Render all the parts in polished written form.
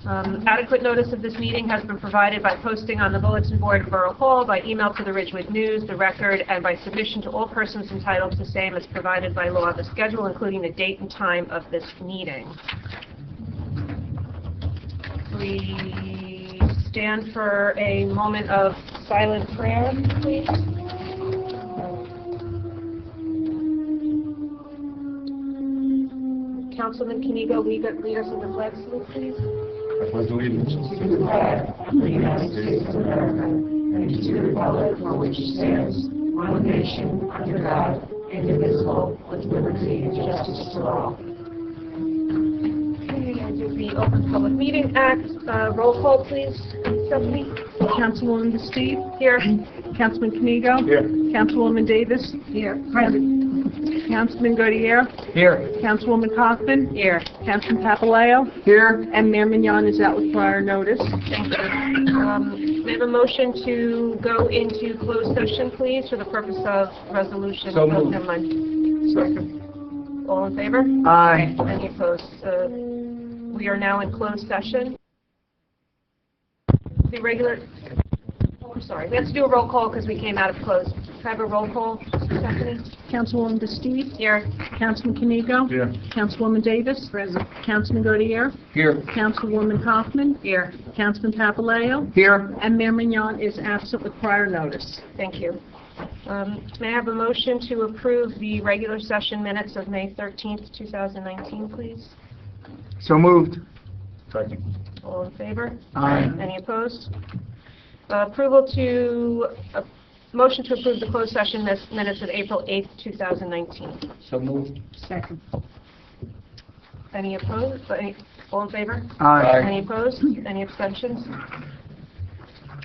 Adequate notice of this meeting has been provided by posting on the bulletin board of Borough Hall, by email to the Ridgewood News, the Record, and by submission to all persons entitled to same as provided by law. The schedule, including the date and time of this meeting. We stand for a moment of silent prayer, please. Councilman, can you go lead us in the flag salute, please? I pledge allegiance to the flag of the United States of America and to the republic for which it stands, one nation, under God, indivisible, with liberty and justice for all. Okay, and do the Open Public Meeting Act. Roll call, please. Stephanie. Councilwoman Steve. Here. Councilman Knigo. Here. Councilwoman Davis. Here. Present. Councilman Gaudier. Here. Councilwoman Kaufman. Here. Councilman Papaleo. Here. And Mayor Mignon is out with prior notice. Thank you. May I have a motion to go into closed session, please, for the purpose of resolution? So moved. Never mind. Second. All in favor? Aye. Any opposed? We are now in closed session. The regular... Oh, I'm sorry. We have to do a roll call because we came out of closed. Can I have a roll call, Stephanie? Councilwoman Steve. Here. Councilman Knigo. Here. Councilwoman Davis. Present. Councilman Gaudier. Here. Councilwoman Kaufman. Here. Councilman Papaleo. Here. And Mayor Mignon is absent with prior notice. Thank you. May I have a motion to approve the regular session minutes of May 13th, 2019, please? So moved. Second. All in favor? Aye. Any opposed? Motion to approve the closed session minutes of April 8th, 2019. So moved. Second. Any opposed? All in favor? Aye. Any opposed? Any abstentions?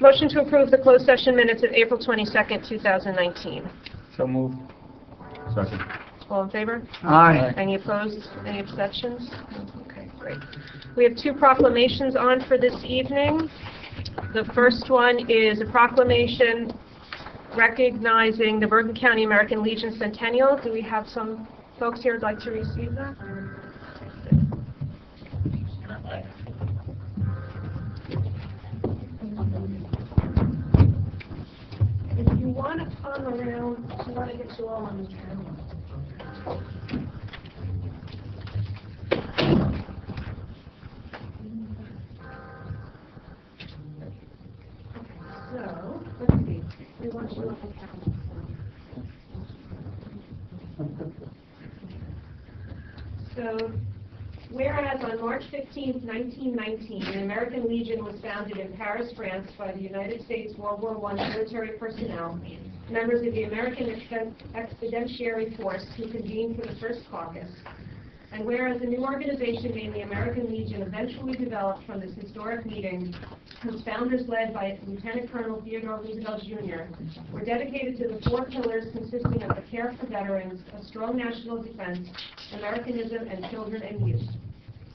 Motion to approve the closed session minutes of April 22nd, 2019. So moved. Second. All in favor? Aye. Any opposed? Any abstentions? Okay, great. We have two proclamations on for this evening. The first one is a proclamation recognizing the Bergen County American Legion Centennial. Do we have some folks here who'd like to receive that? If you want to come around, I want to get you all on the camera. So, let's see. We want you on the camera. So, whereas on March 15, 1919, the American Legion was founded in Paris, France by the United States World War I military personnel, members of the American Expeditionary Force who convened for the first caucus. And whereas a new organization named the American Legion eventually developed from this historic meeting, whose founders led by Lieutenant Colonel Theodore Roosevelt Jr., were dedicated to the four pillars consisting of the care for veterans, a strong national defense, Americanism, and children and youth.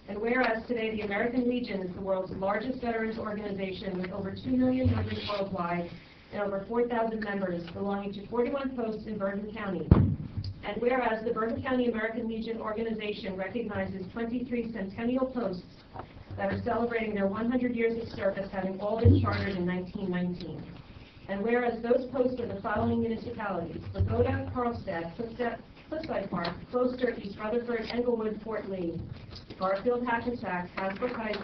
And whereas today the American Legion is the world's largest veterans organization with over 2 million members worldwide and over 4,000 members belonging to 41 posts in Bergen County. And whereas the Bergen County American Legion organization recognizes 23 Centennial posts that are celebrating their 100 years of service, having all been chartered in 1919. And whereas those posts are the following municipalities: Pagoda, Carlstadt, Cliffside Park, Closter, East Rutherford, Englewood, Fort Lee, Garfield, Hackensack, Hasbrook Heights,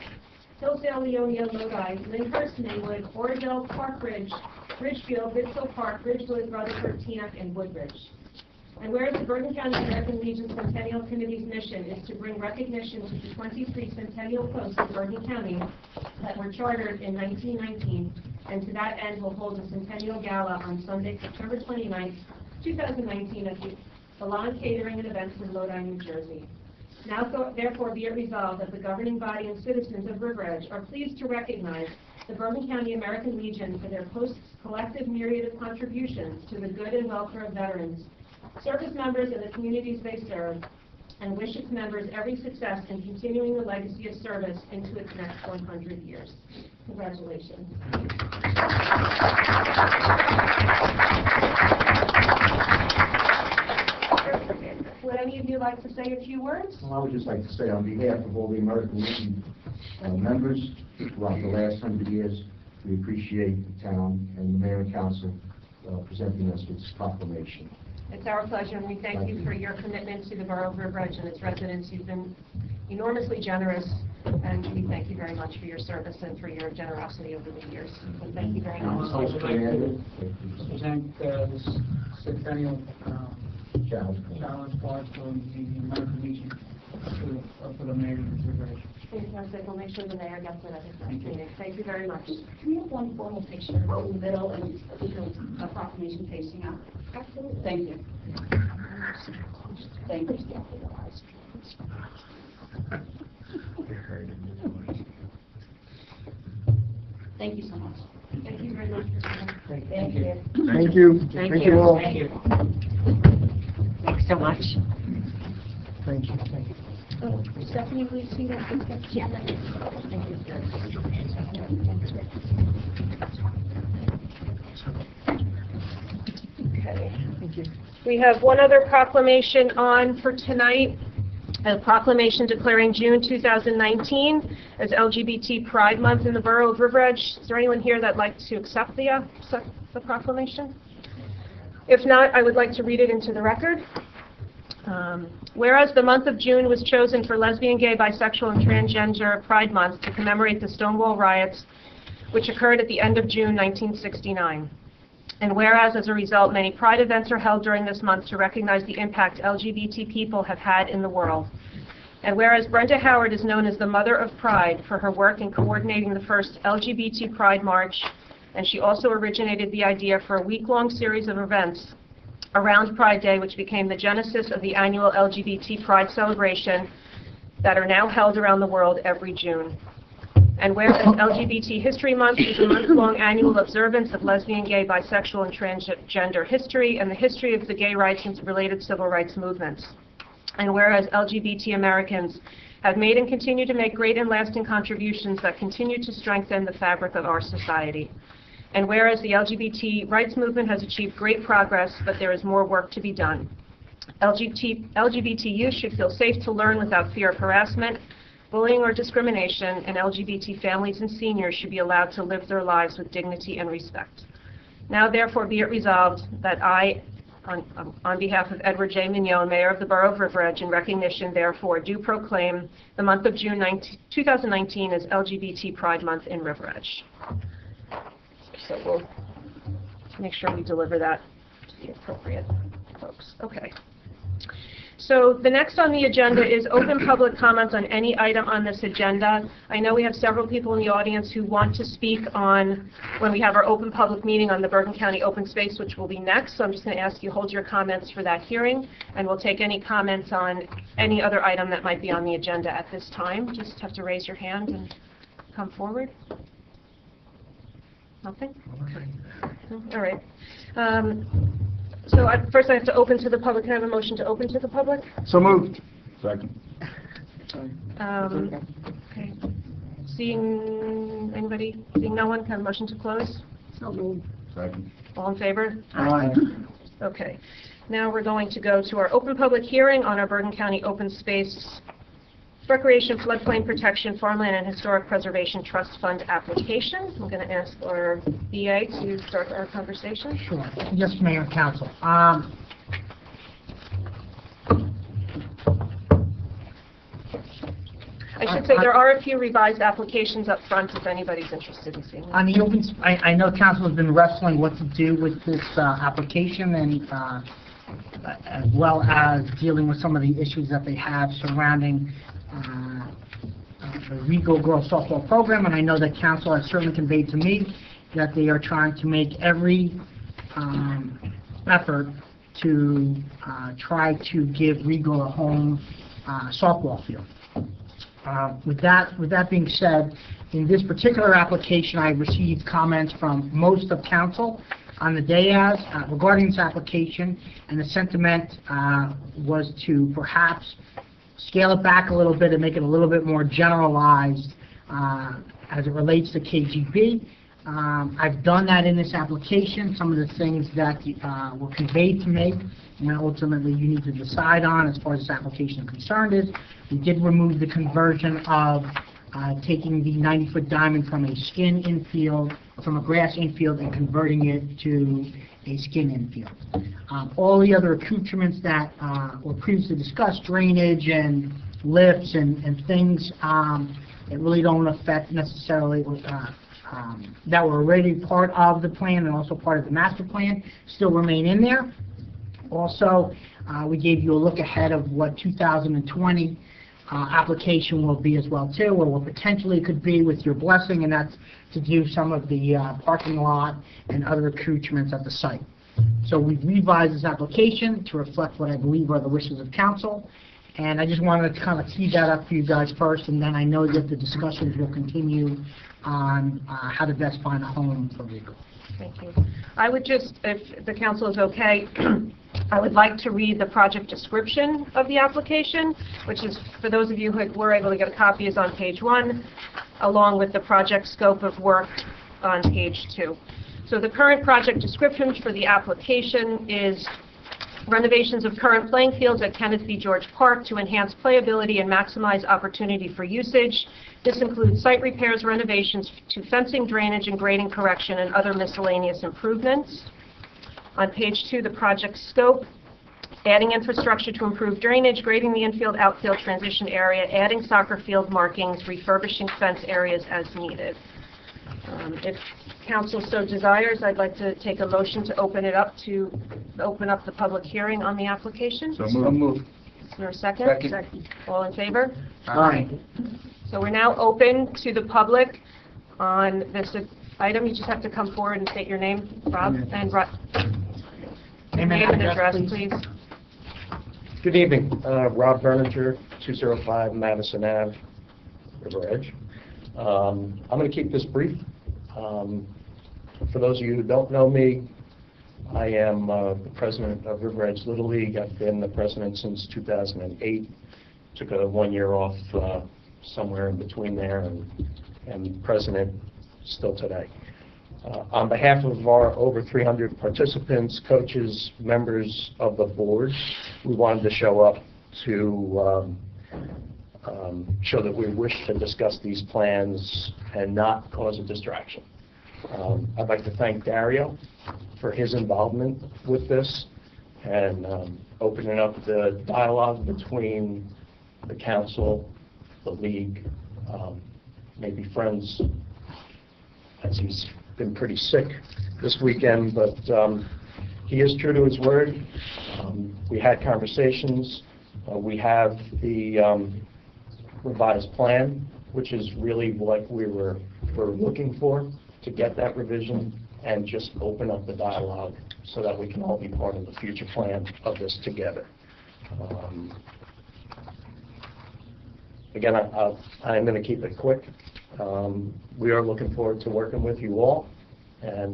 Hillsdale, Leonia, Lodi, Lyndhurst, Maywood, Oradell, Park Ridge, Ridgefield, Bittsville Park, Ridgewood, Rutherford, Teaneck, and Woodbridge. And whereas the Bergen County American Legion Centennial Committee's mission is to bring recognition to the 23 Centennial posts in Bergen County that were chartered in 1919, and to that end will hold a Centennial Gala on Sunday, September 29th, 2019 at the Salon Catering and Events in Lodi, New Jersey. Now therefore be it resolved that the governing body and citizens of River Edge are pleased to recognize the Bergen County American Legion for their post's collective myriad of contributions to the good and welfare of veterans, service members, and the communities they serve, and wish its members every success in continuing the legacy of service into its next 100 years. Congratulations. Would any of you like to say a few words? Well, I would just like to say on behalf of all the American Legion members throughout the last 100 years. We appreciate the town and the mayor and council presenting us with this proclamation. It's our pleasure, and we thank you for your commitment to the Borough of Riverbridge and its residents. You've been enormously generous, and we thank you very much for your service and for your generosity over the years. So thank you very much. Present the Centennial Challenge. Part for the American Legion for the mayor of Riverbridge. Fantastic. We'll make sure the mayor gets it at his next meeting. Thank you very much. Can we have one formal picture in the middle and a proclamation facing out? Absolutely. Thank you. Thank you. Thank you so much. Thank you very much for coming. Thank you. Thank you. Thank you all. Thank you. Thanks so much. Thank you. Thank you. Oh, Stephanie, will you see that? Yeah. Thank you. Okay. Thank you. We have one other proclamation on for tonight, a proclamation declaring June 2019 as LGBT Pride Month in the Borough of Riverbridge. Is there anyone here that'd like to accept the proclamation? If not, I would like to read it into the record. Whereas the month of June was chosen for lesbian, gay, bisexual, and transgender Pride Month to commemorate the Stonewall riots, which occurred at the end of June 1969. And whereas, as a result, many Pride events are held during this month to recognize the impact LGBT people have had in the world. And whereas Brenda Howard is known as the Mother of Pride for her work in coordinating the first LGBT Pride March, and she also originated the idea for a week-long series of events around Pride Day, which became the genesis of the annual LGBT Pride celebration that are now held around the world every June. And whereas LGBT History Month is a month-long annual observance of lesbian, gay, bisexual, and transgender history and the history of the gay rights and related civil rights movements. And whereas LGBT Americans have made and continue to make great and lasting contributions that continue to strengthen the fabric of our society. And whereas the LGBT rights movement has achieved great progress, but there is more work to be done. LGBT youth should feel safe to learn without fear of harassment, bullying, or discrimination, and LGBT families and seniors should be allowed to live their lives with dignity and respect. Now, therefore, be it resolved that I, on behalf of Edward J. Mignon, Mayor of the Borough of Riverbridge, in recognition, therefore, do proclaim the month of June 2019 as LGBT Pride Month in Riverbridge. So we'll make sure we deliver that to the appropriate folks. Okay. So the next on the agenda is open public comments on any item on this agenda. I know we have several people in the audience who want to speak on when we have our open public meeting on the Bergen County Open Space, which will be next. So I'm just going to ask you hold your comments for that hearing, and we'll take any comments on any other item that might be on the agenda at this time. Just have to raise your hand and come forward. Nothing? No? All right. So first I have to open to the public. Can I have a motion to open to the public? So moved. Second. Okay. Seeing anybody? Seeing no one, can I have a motion to close? So moved. Second. All in favor? Aye. Okay. Now we're going to go to our open public hearing on our Bergen County Open Space Recreation, Floodplain Protection, Farmland, and Historic Preservation Trust Fund application. I'm going to ask our BA to start our conversation. Sure. Yes, Mayor and Council. I should say there are a few revised applications up front if anybody's interested in seeing them. On the open, I know Council has been wrestling what to do with this application, and as well as dealing with some of the issues that they have surrounding the Regal Girls Softball program, and I know that Council has certainly conveyed to me that they are trying to make every effort to try to give Regal a home softball field. With that being said, in this particular application, I received comments from most of Council on the dais regarding this application, and the sentiment was to perhaps scale it back a little bit and make it a little bit more generalized as it relates to KGB. I've done that in this application. Some of the things that were conveyed to me, and ultimately you need to decide on as far as this application is concerned, is we did remove the conversion of taking the 90-foot diamond from a skin infield, from a grass infield, and converting it to a skin infield. All the other accoutrements that were previously discussed, drainage and lifts and things, that really don't affect necessarily that were already part of the plan and also part of the master plan, still remain in there. Also, we gave you a look ahead of what 2020 application will be as well too, or what potentially could be with your blessing, and that's to do some of the parking lot and other accoutrements at the site. So we've revised this application to reflect what I believe are the wishes of council, and I just wanted to kind of tee that up for you guys first, and then I know that the discussions will continue on how to best find a home for legal. Thank you. I would just, if the council is okay, I would like to read the project description of the application, which is, for those of you who were able to get a copy, is on page 1, along with the project scope of work on page 2. So the current project description for the application is renovations of current playing fields at Kenneth B. George Park to enhance playability and maximize opportunity for usage. This includes site repairs, renovations to fencing, drainage, and grading correction, and other miscellaneous improvements. On page 2, the project scope, adding infrastructure to improve drainage, grading the infield, outfield transition area, adding soccer field markings, refurbishing fence areas as needed. If council so desires, I'd like to take a motion to open up the public hearing on the application. So moved. Is there a second? Second. All in favor? Aye. So we're now open to the public on this item. You just have to come forward and state your name, Rob, and name and address, please. Good evening. Rob Berninger, 205 Madison Ave, River Edge. I'm going to keep this brief. For those of you who don't know me, I am the president of River Edge Little League. I've been the president since 2008. Took a 1 year off somewhere in between there, and president still today. On behalf of our over 300 participants, coaches, members of the board, we wanted to show up to show that we wish to discuss these plans and not cause a distraction. I'd like to thank Dario for his involvement with this and opening up the dialogue between the council, the league, maybe friends, as he's been pretty sick this weekend, but he is true to his word. We had conversations. We have the revised plan, which is really what we're looking for, to get that revision and just open up the dialogue so that we can all be part of the future plan of this together. Again, I'm going to keep it quick. We are looking forward to working with you all, and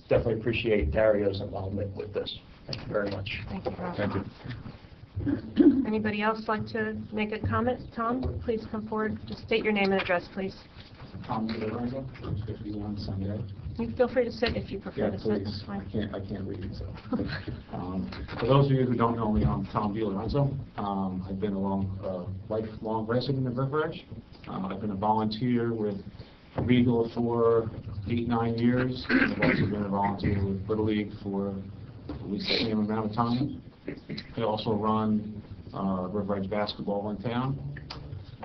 definitely appreciate Dario's involvement with this. Thank you very much. Thank you, Rob. Thank you. Anybody else like to make a comment? Tom, please come forward. Just state your name and address, please. Tom Bergen, 51 Sunday. You feel free to sit if you prefer Yeah, to sit. please. That's fine. I can't read, so. For those of you who don't know me, I'm Tom DiLorenzo. I've been a lifelong resident of River Edge. I've been a volunteer with Regal for 8-9 years. I've also been a volunteer with Little League for at least the same amount of time. I also run River Edge basketball in town,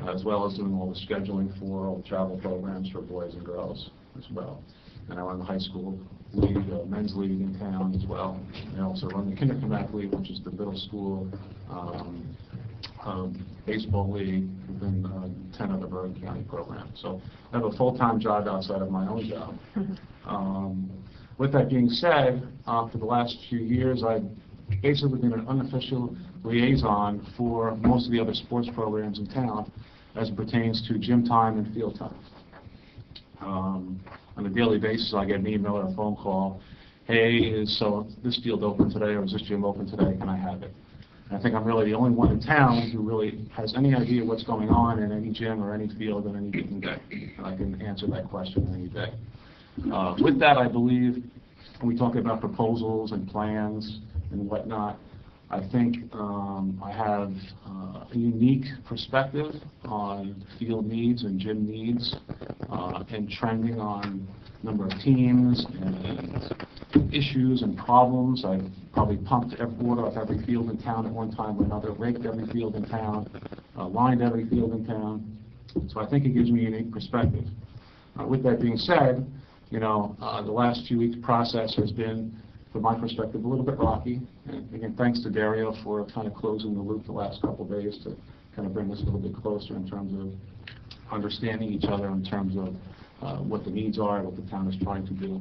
as well as doing all the scheduling for all the travel programs for boys and girls as well. And I run the high school league, men's league in town as well. I also run the Kindergarten League, which is the middle school baseball league within 10 of the Bergen County programs. So I have a full-time job outside of my own job. With that being said, for the last few years, I've basically been an unofficial liaison for most of the other sports programs in town as it pertains to gym time and field time. On a daily basis, I get an email or a phone call, hey, is this field open today, or is this gym open today, can I have it? And I think I'm really the only one in town who really has any idea what's going on in any gym or any field on any given day, and I can answer that question any day. With that, I believe, when we talk about proposals and plans and whatnot, I think I have a unique perspective on field needs and gym needs, and trending on number of teams and issues and problems. I've probably pumped water off every field in town at one time or another, raked every field in town, lined every field in town. So I think it gives me a unique perspective. With that being said, the last few weeks' process has been, from my perspective, a little bit rocky. And again, thanks to Dario for kind of closing the loop the last couple of days to kind of bring us a little bit closer in terms of understanding each other, in terms of what the needs are, what the town is trying to do.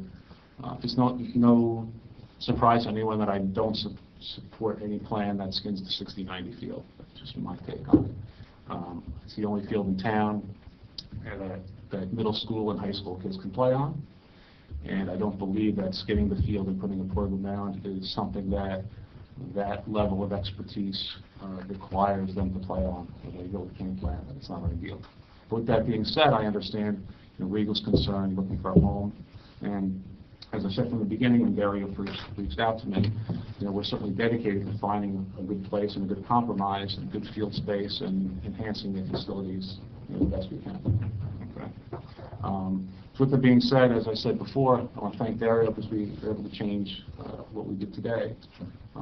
It's no surprise to anyone that I don't support any plan that skins the 60-90 field. That's just my take on it. It's the only field in town that middle school and high school kids can play on. And I don't believe that skinning the field and putting a portable mound is something that level of expertise requires them to play on. When they build a game plan, it's not ideal. But with that being said, I understand Regal's concerned, looking for a home. And as I said from the beginning, when Dario first reached out to me, we're certainly dedicated to finding a good place and a good compromise and good field space and enhancing the facilities the best we can. Okay. So with that being said, as I said before, I want to thank Dario because we were able to change what we did today.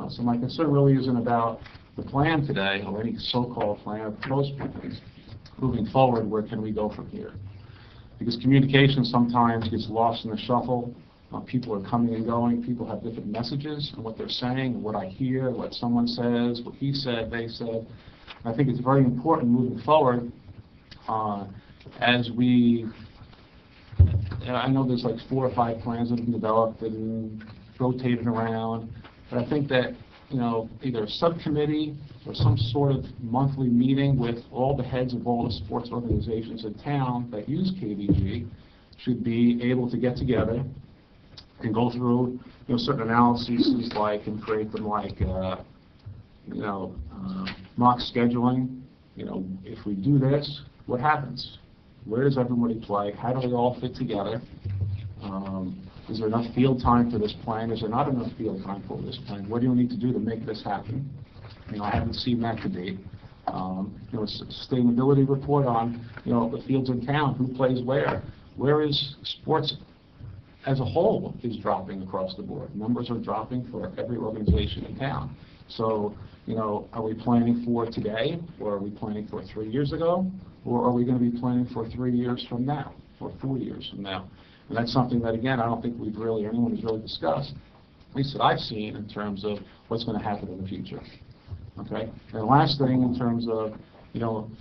So my concern really isn't about the plan today or any so-called plan or proposed plans. Moving forward, where can we go from here? Because communication sometimes gets lost in the shuffle. People are coming and going. People have different messages and what they're saying, what I hear, what someone says, what he said, they said. I think it's very important moving forward as we, I know there's like 4 or 5 plans that have been developed and rotated around, but I think that, either a subcommittee or some sort of monthly meeting with all the heads of all the sports organizations in town that use KVG should be able to get together and go through, certain analyses and create them mock scheduling. If we do this, what happens? Where does everybody play? How do they all fit together? Is there enough field time for this plan? Is there not enough field time for this plan? What do you need to do to make this happen? I haven't seen that to date. A sustainability report on, the fields in town, who plays where. Where is sports as a whole is dropping across the board. Numbers are dropping for every organization in town. So, are we planning for today, or are we planning for 3 years ago, or are we going to be planning for 3 years from now, or 4 years from now? And that's something that, again, I don't think anyone has really discussed, at least that I've seen, in terms of what's going to happen in the future. Okay? And the last thing, in terms of,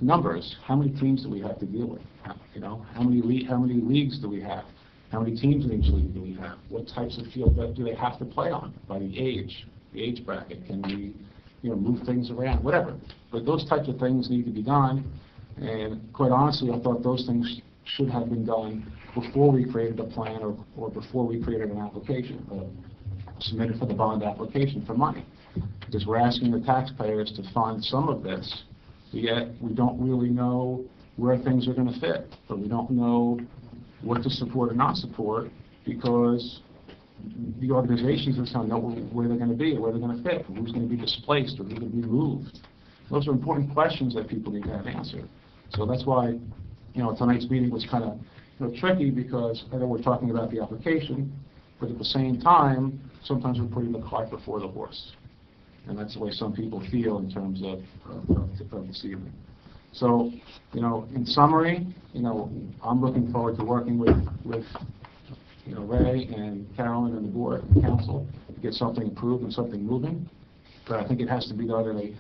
numbers, how many teams do we have to deal with? How many leagues do we have? How many teams in each league do we have? What types of field do they have to play on by the age bracket? Can we, move things around? Whatever. But those types of things need to be done. And quite honestly, I thought those things should have been done before we created a plan or before we created an application, submitted for the bond application for money. Because we're asking the taxpayers to fund some of this, yet we don't really know where things are going to fit, but we don't know what to support or not support, because the organizations in town know where they're going to be, or where they're going to fit, or who's going to be displaced, or who's going to be moved. Those are important questions that people need to have answered. So that's why, tonight's meeting was kind of, tricky, because I know we're talking about the application, but at the same time, sometimes we're putting the cart before the horse. And that's the way some people feel in terms of this evening. So, in summary, I'm looking forward to working with Ray and Carolyn and the board and council to get something approved and something moving. But I think it has to be done in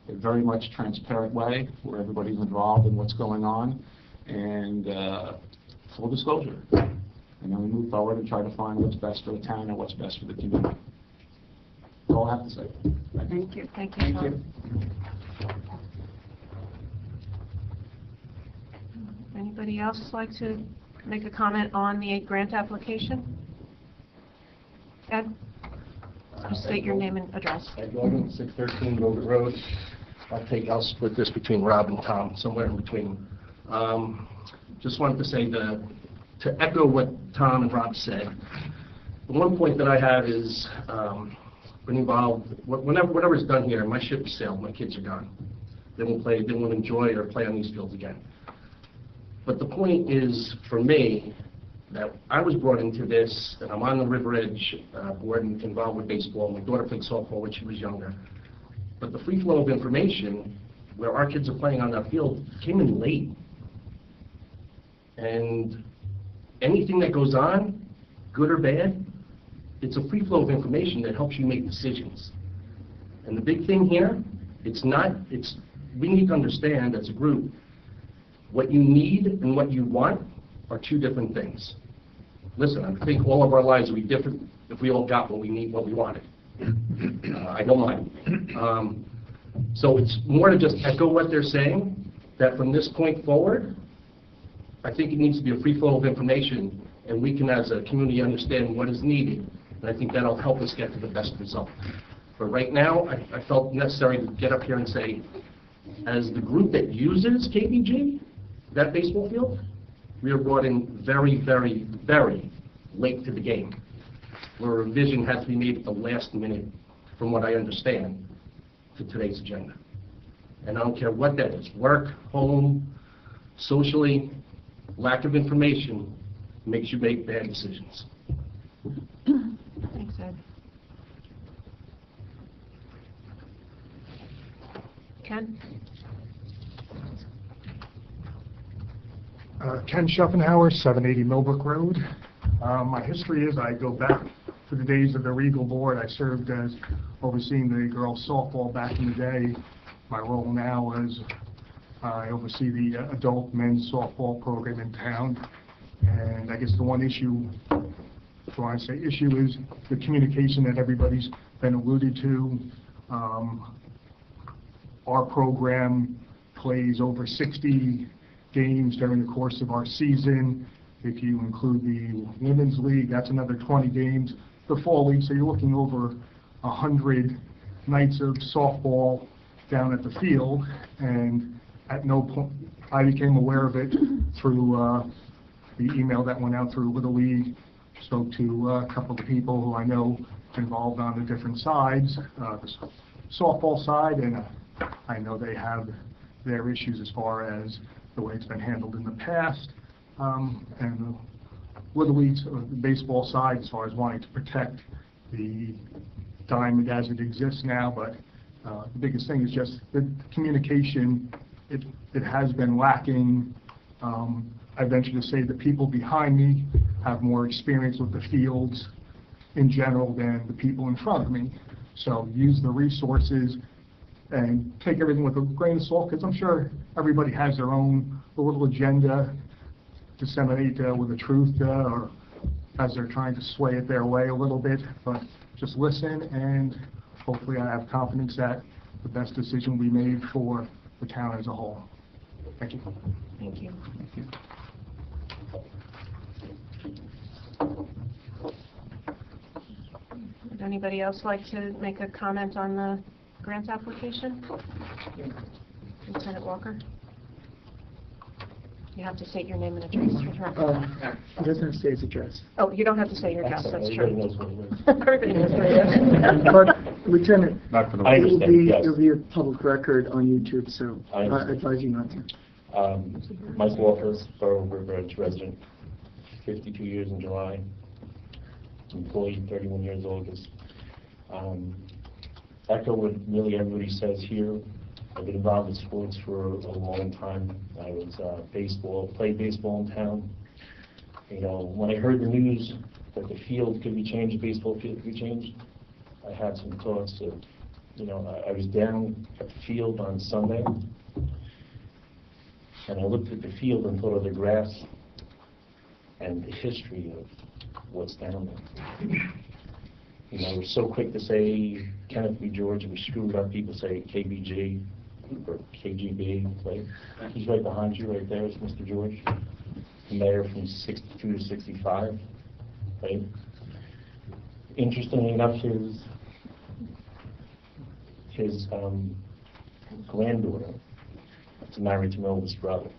a very much transparent way, where everybody's involved in what's going on, and full disclosure. And then we move forward and try to find what's best for the town and what's best for the community. That's all I have to say. Thank you. Thank you. Thank you. Anybody else like to make a comment on the grant application? Ed? Just state your name and address. Ed Bergen, 613 Bogut Road. I'll split this between Rob and Tom, somewhere in between. Just wanted to say to echo what Tom and Rob said, the one point that I have is been involved, whatever's done here, my ship has sailed, my kids are gone. They won't enjoy or play on these fields again. But the point is, for me, that I was brought into this, and I'm on the River Edge board and involved with baseball. My daughter played softball when she was younger. But the free flow of information, where our kids are playing on that field, came in late. And anything that goes on, good or bad, it's a free flow of information that helps you make decisions. And the big thing here, we need to understand as a group, what you need and what you want are two different things. Listen, I think all of our lives would be different if we all got what we need, what we wanted. I don't mind. So it's more to just echo what they're saying, that from this point forward, I think it needs to be a free flow of information, and we can, as a community, understand what is needed. And I think that'll help us get to the best result. But right now, I felt necessary to get up here and say, as the group that uses KBG, that baseball field, we are brought in very, very, very late to the game, where a revision had to be made at the last minute, from what I understand, to today's agenda. And I don't care what that is, work, home, socially, lack of information makes you make bad decisions. Thanks, Ed. Ken? Ken Schuffenhauer, 780 Millbrook Road. My history is I go back to the days of the Regal Board. I served as overseeing the girls softball back in the day. My role now is I oversee the adult men's softball program in town. And I guess the one issue, when I say issue, is the communication that everybody's been alluded to. Our program plays over 60 games during the course of our season. If you include the women's league, that's another 20 games. The fall league, so you're looking over 100 nights of softball down at the field. And at no point, I became aware of it through the email that went out through Little League. Spoke to a couple of people who I know involved on the different sides, the softball side, and I know they have their issues as far as the way it's been handled in the past, and the Little League's, the baseball side, as far as wanting to protect the diamond as it exists now. But the biggest thing is just the communication. It has been lacking. I venture to say the people behind me have more experience with the fields in general than the people in front of me. So use the resources and take everything with a grain of salt, because I'm sure everybody has their own little agenda, disseminate with the truth, or as they're trying to sway it their way a little bit. But just listen, and hopefully I have confidence that the best decision will be made for the town as a whole. Thank you. Thank you. Would anybody else like to make a comment on the grant application? Lieutenant Walker? You have to state your name and address for the record. It doesn't say his address. Oh, you don't have to say your address, that's Everybody true. knows what it is. Everybody knows what it is. But Lieutenant, Not for the I it'll understand, yes. be a public record on YouTube, so I I understand. advise you not to. Mike Walker, Borough River Edge resident, 52 years in July, employee, 31 years August. Echo what really everybody says here. I've been involved in sports for a long time. I was played baseball in town. You know, when I heard the news that the field could be changed, the baseball field could be changed, I had some thoughts of, you know, I was down at the field on Sunday, and I looked at the field and thought of the grass and the history of what's down there. You know, we're so quick to say Kenneth B. George, we screwed up. People say KBG or KGB. Like, he's right behind you, right there is Mr. George, the mayor from 62 to 65. Right? Interestingly enough, his granddaughter is married to Melvin's brother.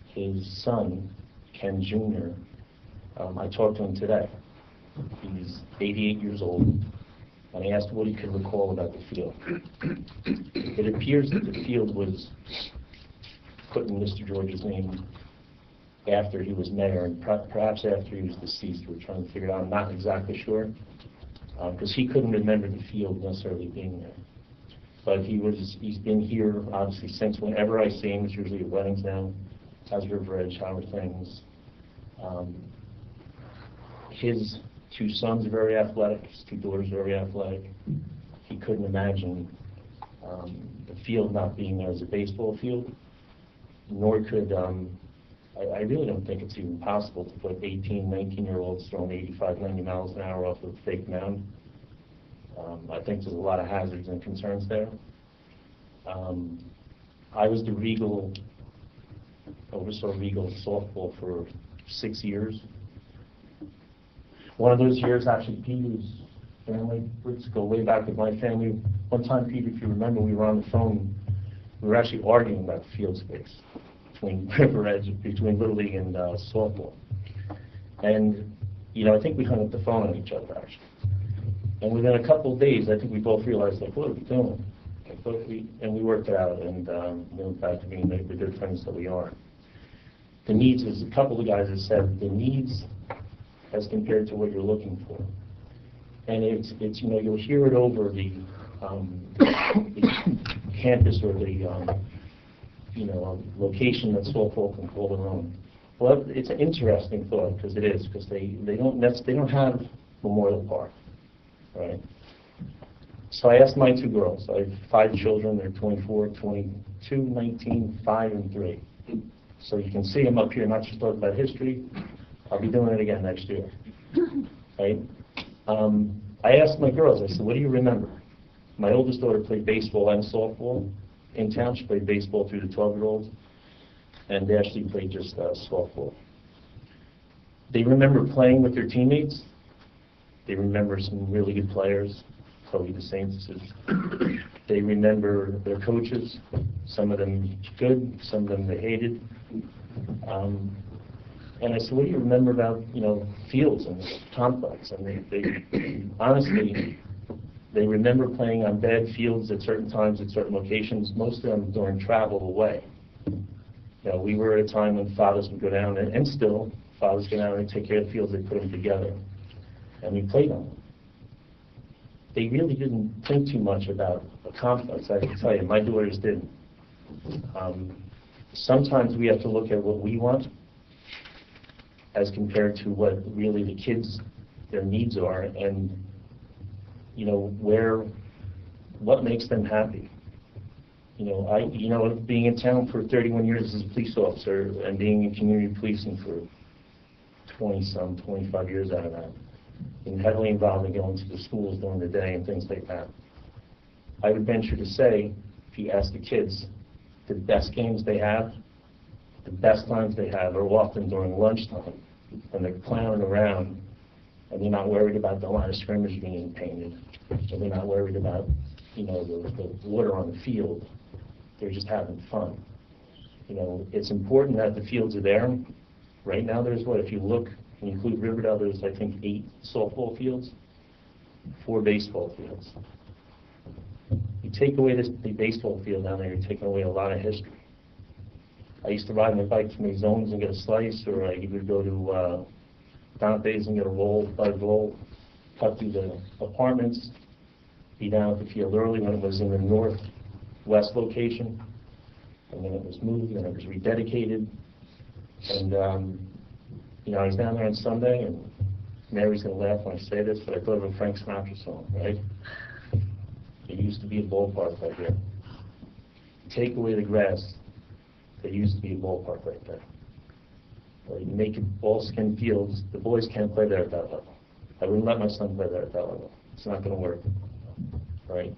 His son, Ken Jr., I talked to him today. He's 88 years old. and I asked what he could recall about the field. It appears that the field was put in Mr. George's name after he was mayor, and perhaps after he was deceased. We're trying to figure it out. I'm not exactly sure, because he couldn't remember the field necessarily being there. But he's been here, obviously, since whenever I see him. It's usually at weddings now. How's River Edge? How are things? His 2 sons are very athletic. His 2 daughters are very athletic. He couldn't imagine the field not being there as a baseball field, nor could, I really don't think it's even possible to put 18, 19-year-olds throwing 85, 90 miles an hour off of a fake mound. I think there's a lot of hazards and concerns there. I was the oversaw Regal softball for 6 years. One of those years, actually, Peter's family, let's go way back with my family. One time, Peter, if you remember, we were on the phone. We were actually arguing about field space between River Edge, between Little League and softball. And, I think we hung up the phone on each other, actually. And within a couple of days, I think we both realized, like, what are we doing? And we worked it out, and we went back to being the good friends that we are. The needs, as a couple of guys have said, the needs as compared to what you're looking for. And it's you'll hear it over the campus or the, location that softball can call their own. Well, it's an interesting thought, because it is, because they don't have Memorial Park. Right. So I asked my 2 girls. I have 5 children. They're 24, 22, 19, 5, and 3. So you can see them up here, not just talking about history. I'll be doing it again next year. Right. I asked my girls, I said, what do you remember? My oldest daughter played baseball and softball in town. She played baseball through the 12-year-olds. And Ashley played just softball. They remember playing with their teammates. They remember some really good players, Chloe the Saints. They remember their coaches, some of them good, some of them they hated. And I said, what do you remember about, fields and the complex? And they honestly, they remember playing on bad fields at certain times, at certain locations, most of them during travel away. We were at a time when fathers would go down, and still, fathers go down and take care of the fields, they put them together. And we played on them. They really didn't think too much about a complex. I can tell you, my daughters didn't. Sometimes we have to look at what we want as compared to what really the kids, their needs are, and what makes them happy. Being in town for 31 years as a police officer and being in community policing for 25 years out of that, been heavily involved in going to the schools during the day and things like that. I would venture to say, if you ask the kids, the best games they have, the best times they have are often during lunchtime, when they're clowning around and they're not worried about the line of scrimmage being painted, and they're not worried about, the water on the field. They're just having fun. It's important that the fields are there. Right now, there's if you look, when you include Riverdale, there's, I think, 8 softball fields, 4 baseball fields. You take away the baseball field down there, you're taking away a lot of history. I used to ride my bike from the zones and get a slice, or I would go to Dante's and get a bud roll, cut through the apartments, be down at the field early when it was in the northwest location, and then it was moved and it was rededicated. And I was down there on Sunday, and Mary's going to laugh when I say this, but I thought of a Frank Sinatra song, right? There used to be a ballpark right here. Take away the grass, there used to be a ballpark right there. You make it all skin fields, the boys can't play there at that level. I wouldn't let my son play there at that level. It's not going to work, right?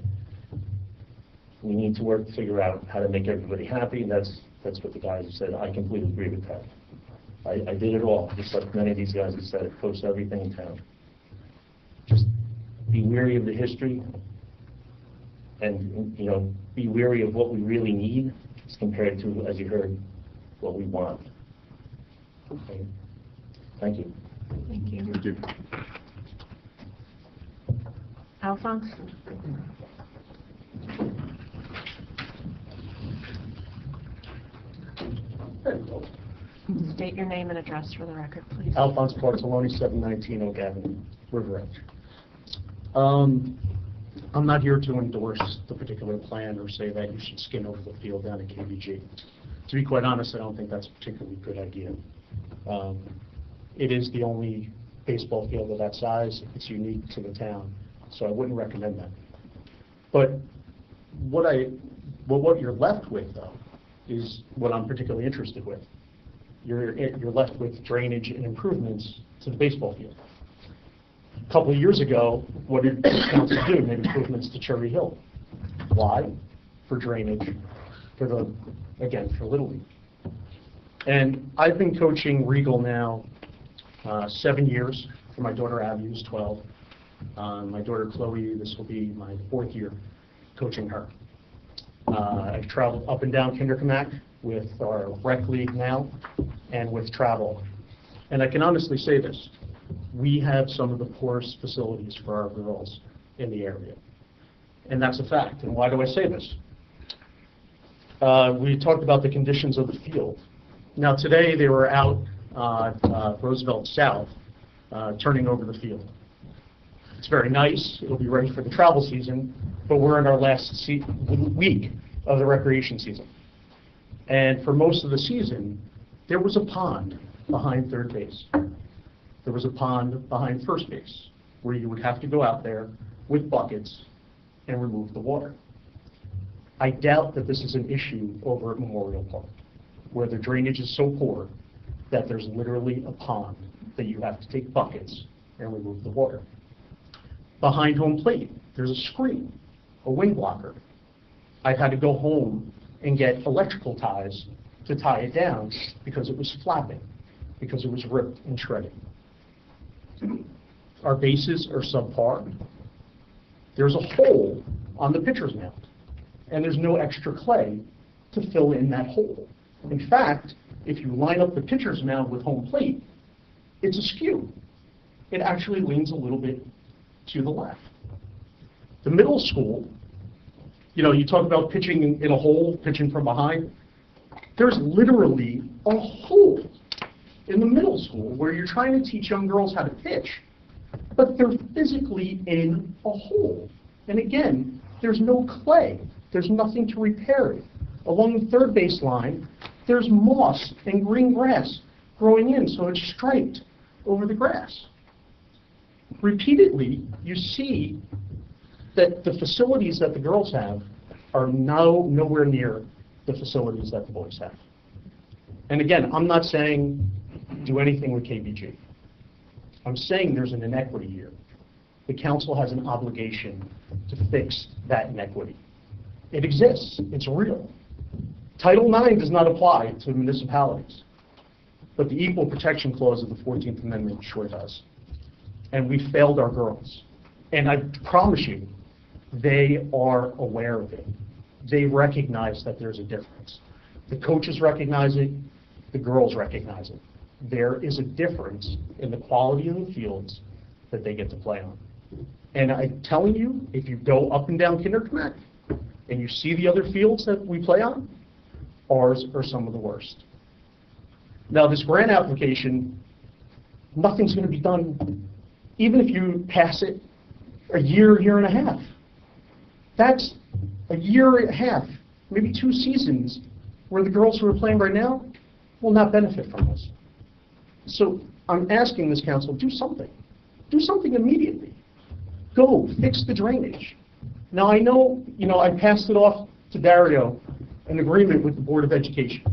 We need to work to figure out how to make everybody happy, and that's what the guys have said. I completely agree with that. I did it all, just like many of these guys have said. I coached everything in town. Just be wary of the history, and be wary of what we really need as compared to, as you heard, what we want. Okay. Thank you. Thank you. Thank you. Alphonse? State your name and address for the record, please. Alphonse Bartoloni, 719 Oak Avenue, River Edge. I'm not here to endorse the particular plan or say that you should skin over the field down at KBG. To be quite honest, I don't think that's a particularly good idea. It is the only baseball field of that size. It's unique to the town, so I wouldn't recommend that. But what you're left with, though, is what I'm particularly interested with. You're left with drainage and improvements to the baseball field. A couple of years ago, what did the council do? Made improvements to Cherry Hill. Why? For drainage, for Little League. And I've been coaching Regal now 7 years. For my daughter Abby, who's 12. My daughter Chloe, this will be my 4th year coaching her. I've traveled up and down Kinderkamack with our rec league now and with travel. And I can honestly say this, we have some of the poorest facilities for our girls in the area. And that's a fact. And why do I say this? We talked about the conditions of the field. Now today they were out Roosevelt South turning over the field. It's very nice. It'll be ready for the travel season, but we're in our last week of the recreation season. And for most of the season, there was a pond behind third base. There was a pond behind first base where you would have to go out there with buckets and remove the water. I doubt that this is an issue over at Memorial Park, where the drainage is so poor that there's literally a pond that you have to take buckets and remove the water. Behind home plate, there's a screen, a wind blocker. I've had to go home and get electrical ties to tie it down because it was flapping, because it was ripped and shredded. Our bases are subpar. There's a hole on the pitcher's mound, and there's no extra clay to fill in that hole. In fact, if you line up the pitcher's mound with home plate, it's askew. It actually leans a little bit to the left. The middle school, you talk about pitching in a hole, pitching from behind. There's literally a hole in the middle school where you're trying to teach young girls how to pitch, but they're physically in a hole. And again, there's no clay. There's nothing to repair it. Along the third base line, there's moss and green grass growing in, so it's striped over the grass. Repeatedly, you see that the facilities that the girls have are nowhere near the facilities that the boys have. And again, I'm not saying do anything with KBG. I'm saying there's an inequity here. The council has an obligation to fix that inequity. It exists. It's real. Title IX does not apply to municipalities, but the Equal Protection Clause of the 14th Amendment sure does. And we failed our girls. And I promise you, they are aware of it. They recognize that there's a difference. The coaches recognize it. The girls recognize it. There is a difference in the quality of the fields that they get to play on. And I'm telling you, if you go up and down Kinderkamack and you see the other fields that we play on, ours are some of the worst. Now, this grant application, nothing's going to be done, even if you pass it a year and a half. That's a year and a half, maybe 2 seasons, where the girls who are playing right now will not benefit from this. So I'm asking this council, do something. Do something immediately. Go, fix the drainage. Now I know, I passed it off to Dario, an agreement with the Board of Education.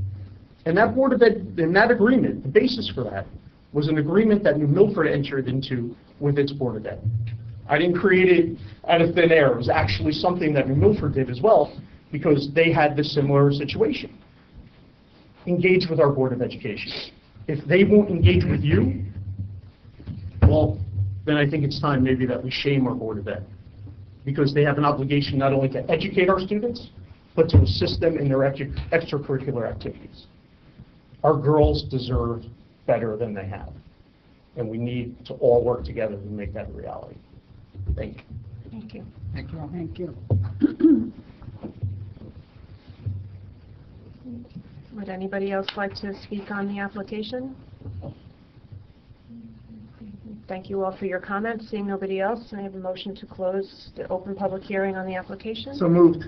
And that agreement, the basis for that, was an agreement that New Milford entered into with its Board of Ed. I didn't create it out of thin air. It was actually something that New Milford did as well, because they had this similar situation. Engage with our Board of Education. If they won't engage with you, well, then I think it's time maybe that we shame our Board of Ed, because they have an obligation not only to educate our students, but to assist them in their extracurricular activities. Our girls deserve better than they have, and we need to all work together to make that a reality. Thank you. Thank you. Thank you. Thank you. Would anybody else like to speak on the application? Thank you all for your comments. Seeing nobody else, I have a motion to close the open public hearing on the application. So moved.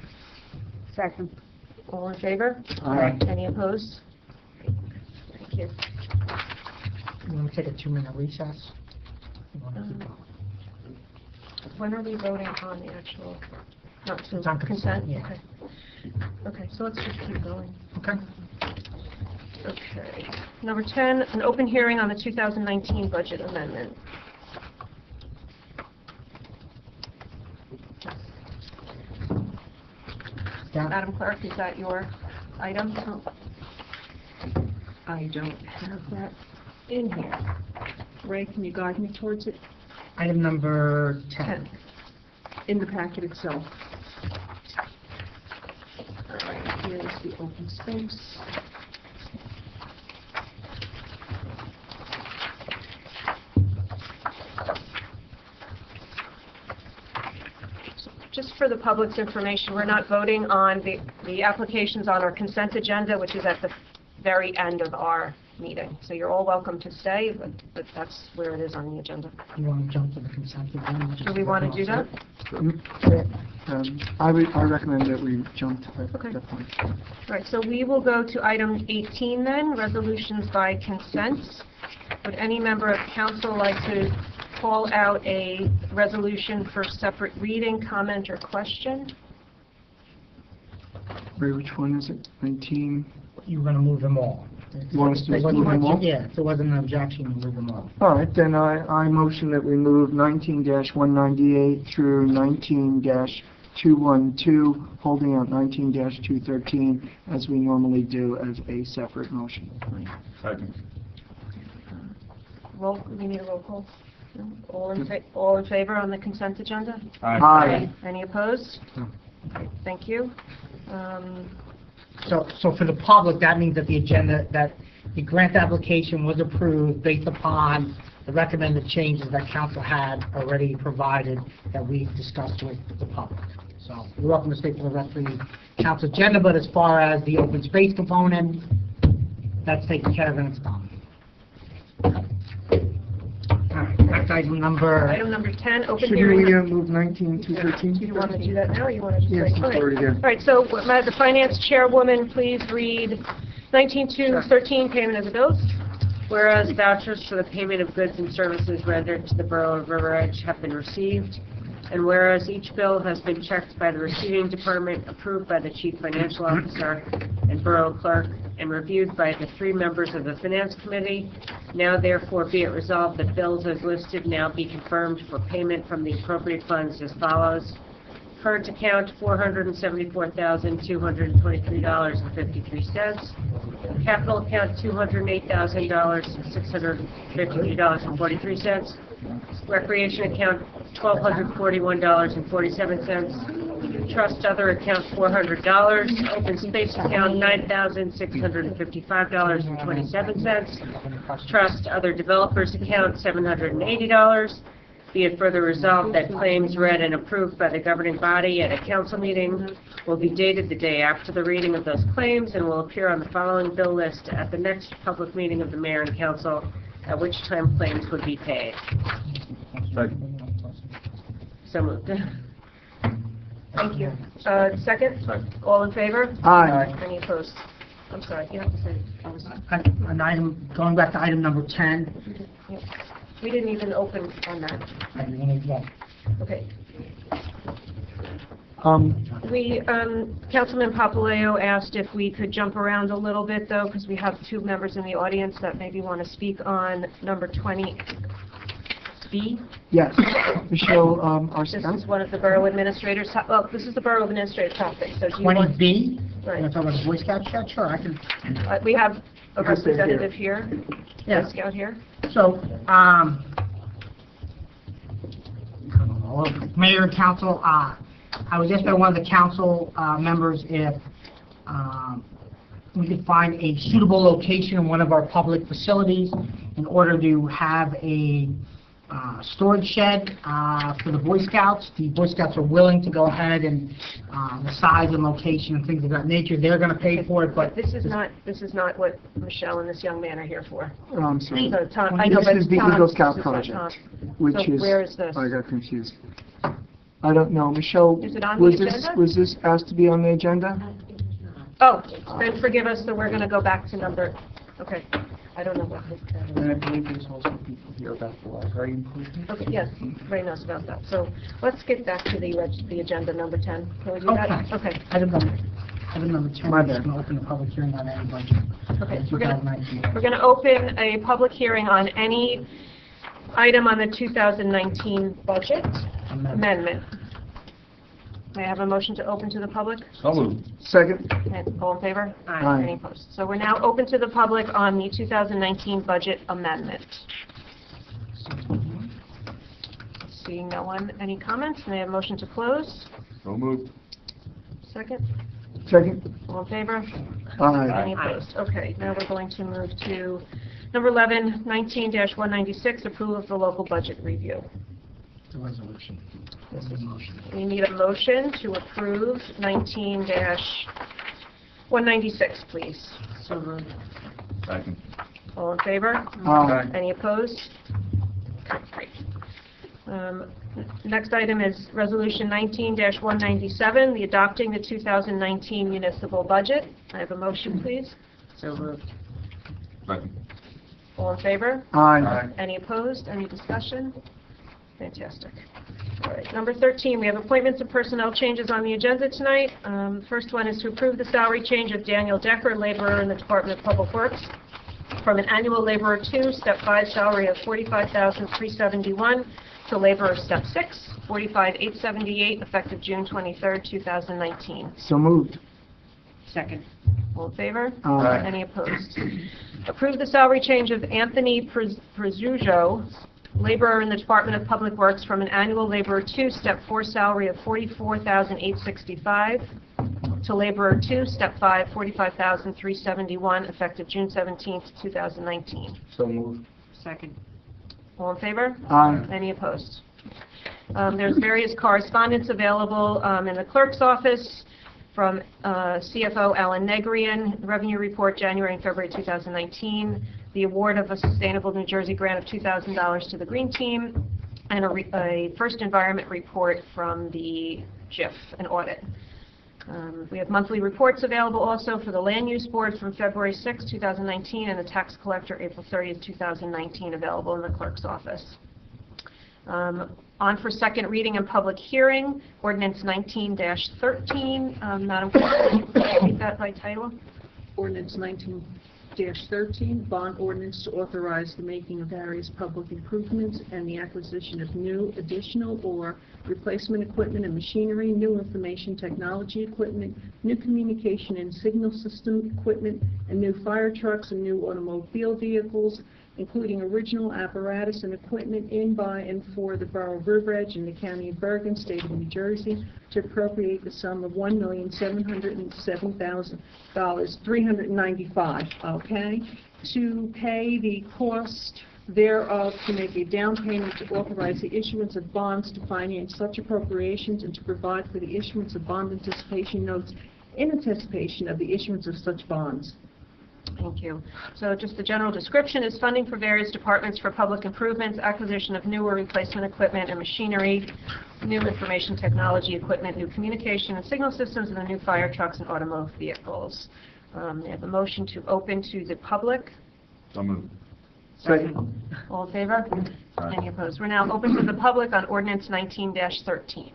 Second. All in favor? Aye. Any opposed? Thank you. You want to take a 2-minute recess? You wanna keep going? When are we voting on the actual, not to It's on consent, yeah. Okay. Okay, so let's just keep going. Okay. Okay. Number 10, an open hearing on the 2019 budget amendment. Yeah. Madam Clerk, is that your item? I don't have that in here. Ray, can you guide me towards it? Item number 10. 10. In the packet itself. All right, here's the open space. Just for the public's information, we're not voting on the applications on our consent agenda, which is at the very end of our meeting. So you're all welcome to stay, but that's where it is on the agenda. You want to jump to the consent agenda? Do we want to do that? I recommend that we jump to Okay. that point. All right, so we will go to item 18 then, resolutions by consent. Would any member of council like to call out a resolution for separate reading, comment, or question? Ray, which one is it? 19? You were going to move them all. You want us to If move you them all? Yeah, if there wasn't an objection, you move them all. All right, then I motion that we move 19-198 through 19-212, holding out 19-213, as we normally do as a separate motion. Second. We need a roll call. No? All in favor on the consent agenda? Aye. Any opposed? No. Okay, thank you. So for the public, that means that the agenda, that the grant application was approved based upon the recommended changes that council had already provided that we discussed with the public. So you're welcome to stay for the rest of the council agenda, but as far as the open space component, that's taken care of and it's done. All right, next item number... Item number 10, open Should hearing. we move 19-213? Do you want to do that now, or you want to just Yes, wait? it's All right. already there. All right, so the finance chairwoman, please read 19-213, payment of the bills. Whereas vouchers for the payment of goods and services rendered to the Borough of River Edge have been received, and whereas each bill has been checked by the receiving department, approved by the Chief Financial Officer and Borough Clerk, and reviewed by the 3 members of the Finance Committee, now therefore be it resolved that bills as listed now be confirmed for payment from the appropriate funds as follows. Current account, $474,223.53. Capital account, $208,653.43. Recreation account, $1,241.47. Trust other account, $400. Open space account, $9,655.27. Trust other developers account, $780. Be it further resolved that claims read and approved by the governing body at a council meeting will be dated the day after the reading of those claims and will appear on the following bill list at the next public meeting of the mayor and council, at which time claims would be paid. So moved. Thank you. Second? All in favor? Aye. Any opposed? I'm sorry, you have to say. An item, going back to item number 10. We didn't even open on that. Okay. Councilman Papaleo asked if we could jump around a little bit, though, because we have 2 members in the audience that maybe want to speak on number 20B. Yes. Michelle, This is one of the borough administrators. Well, this is the borough administrative topic. So do you want? 20B? You Right. want to talk about the Boy Scout chat? Sure, I can. We have a You can sit here. representative here. Yeah. Boy Scout here. So, Mayor and Council, I was asked by one of the council members if we could find a suitable location in one of our public facilities in order to have a storage shed for the Boy Scouts. The Boy Scouts are willing to go ahead and the size and location and things of that nature, they're going to pay for it, but This is not what Michelle and this young man are here for. I'm sorry. So, Tom, I know, This but is the Tom, Eagle Scout this is not project, Tom. which So is... where is this? I got confused. I don't know, Michelle, Is it on the was this, agenda? was this asked to be on the agenda? Oh, then forgive us, so we're going to go back to number, okay. I don't know what this, and I believe there's also people here about the library improvement. okay, yes, Ray knows about that. So let's get back to the agenda, number 10. Can we do that? Okay. Item number 10, My we're bad. going to open the public hearing on any budget. Okay, for we're gonna 2019. We're going to open a public hearing on any item on the 2019 budget amendment. May I have a motion to open to the public? So moved. Second? And all in favor? Aye. Any opposed? So we're now open to the public on the 2019 budget amendment. Seeing no one, any comments? May I have a motion to close? So moved. Second? Second? All in favor? Aye. Any opposed? Okay, now we're going to move to number 11, 19-196, approval of the local budget review. The resolution. This is a motion. We need a motion to approve 19-196, please. So moved. Second. All in favor? Aye. Any opposed? Okay, great. Next item is Resolution 19-197, the adopting the 2019 municipal budget. I have a motion, please. So moved. Second. All in favor? Aye. Any opposed? Any discussion? Fantastic. All right, number 13, we have appointments and personnel changes on the agenda tonight. First one is to approve the salary change of Daniel Decker, laborer in the Department of Public Works, from an annual laborer 2, step 5 salary of $45,371 to laborer step 6, $45,878, effective June 23rd, 2019. So moved. Second. All in favor? Aye. Any opposed? Approve the salary change of Anthony Prezujo, laborer in the Department of Public Works, from an annual laborer 2, step 4 salary of $44,865 to laborer 2, step 5, $45,371, effective June 17th, 2019. So moved. Second. All in favor? Aye. Any opposed? There's various correspondence available in the clerk's office from CFO Alan Negrian, Revenue Report, January and February 2019, the award of a Sustainable New Jersey grant of $2,000 to the Green Team, and a First Environment Report from the JIF, an audit. We have monthly reports available also for the Land Use Board from February 6, 2019, and the Tax Collector April 30, 2019, available in the clerk's office. On for second reading and public hearing, ordinance 19-13. Madam Clerk, will you read that by title? Ordinance 19-13, bond ordinance to authorize the making of various public improvements and the acquisition of new, additional, or replacement equipment and machinery, new information technology equipment, new communication and signal system equipment, and new fire trucks and new automobile vehicles, including original apparatus and equipment in, by, and for the Borough of River Edge in the County of Bergen, State of New Jersey, to appropriate the sum of $1,707,395, okay, to pay the cost thereof, to make a down payment, to authorize the issuance of bonds to finance such appropriations, and to provide for the issuance of bond anticipation notes in anticipation of the issuance of such bonds. Thank you. So just the general description is funding for various departments for public improvements, acquisition of new or replacement equipment and machinery, new information technology equipment, new communication and signal systems, and the new fire trucks and automobile vehicles. I have a motion to open to the public. So moved. Second. All in favor? Aye. Any opposed? We're now open to the public on ordinance 19-13. Okay,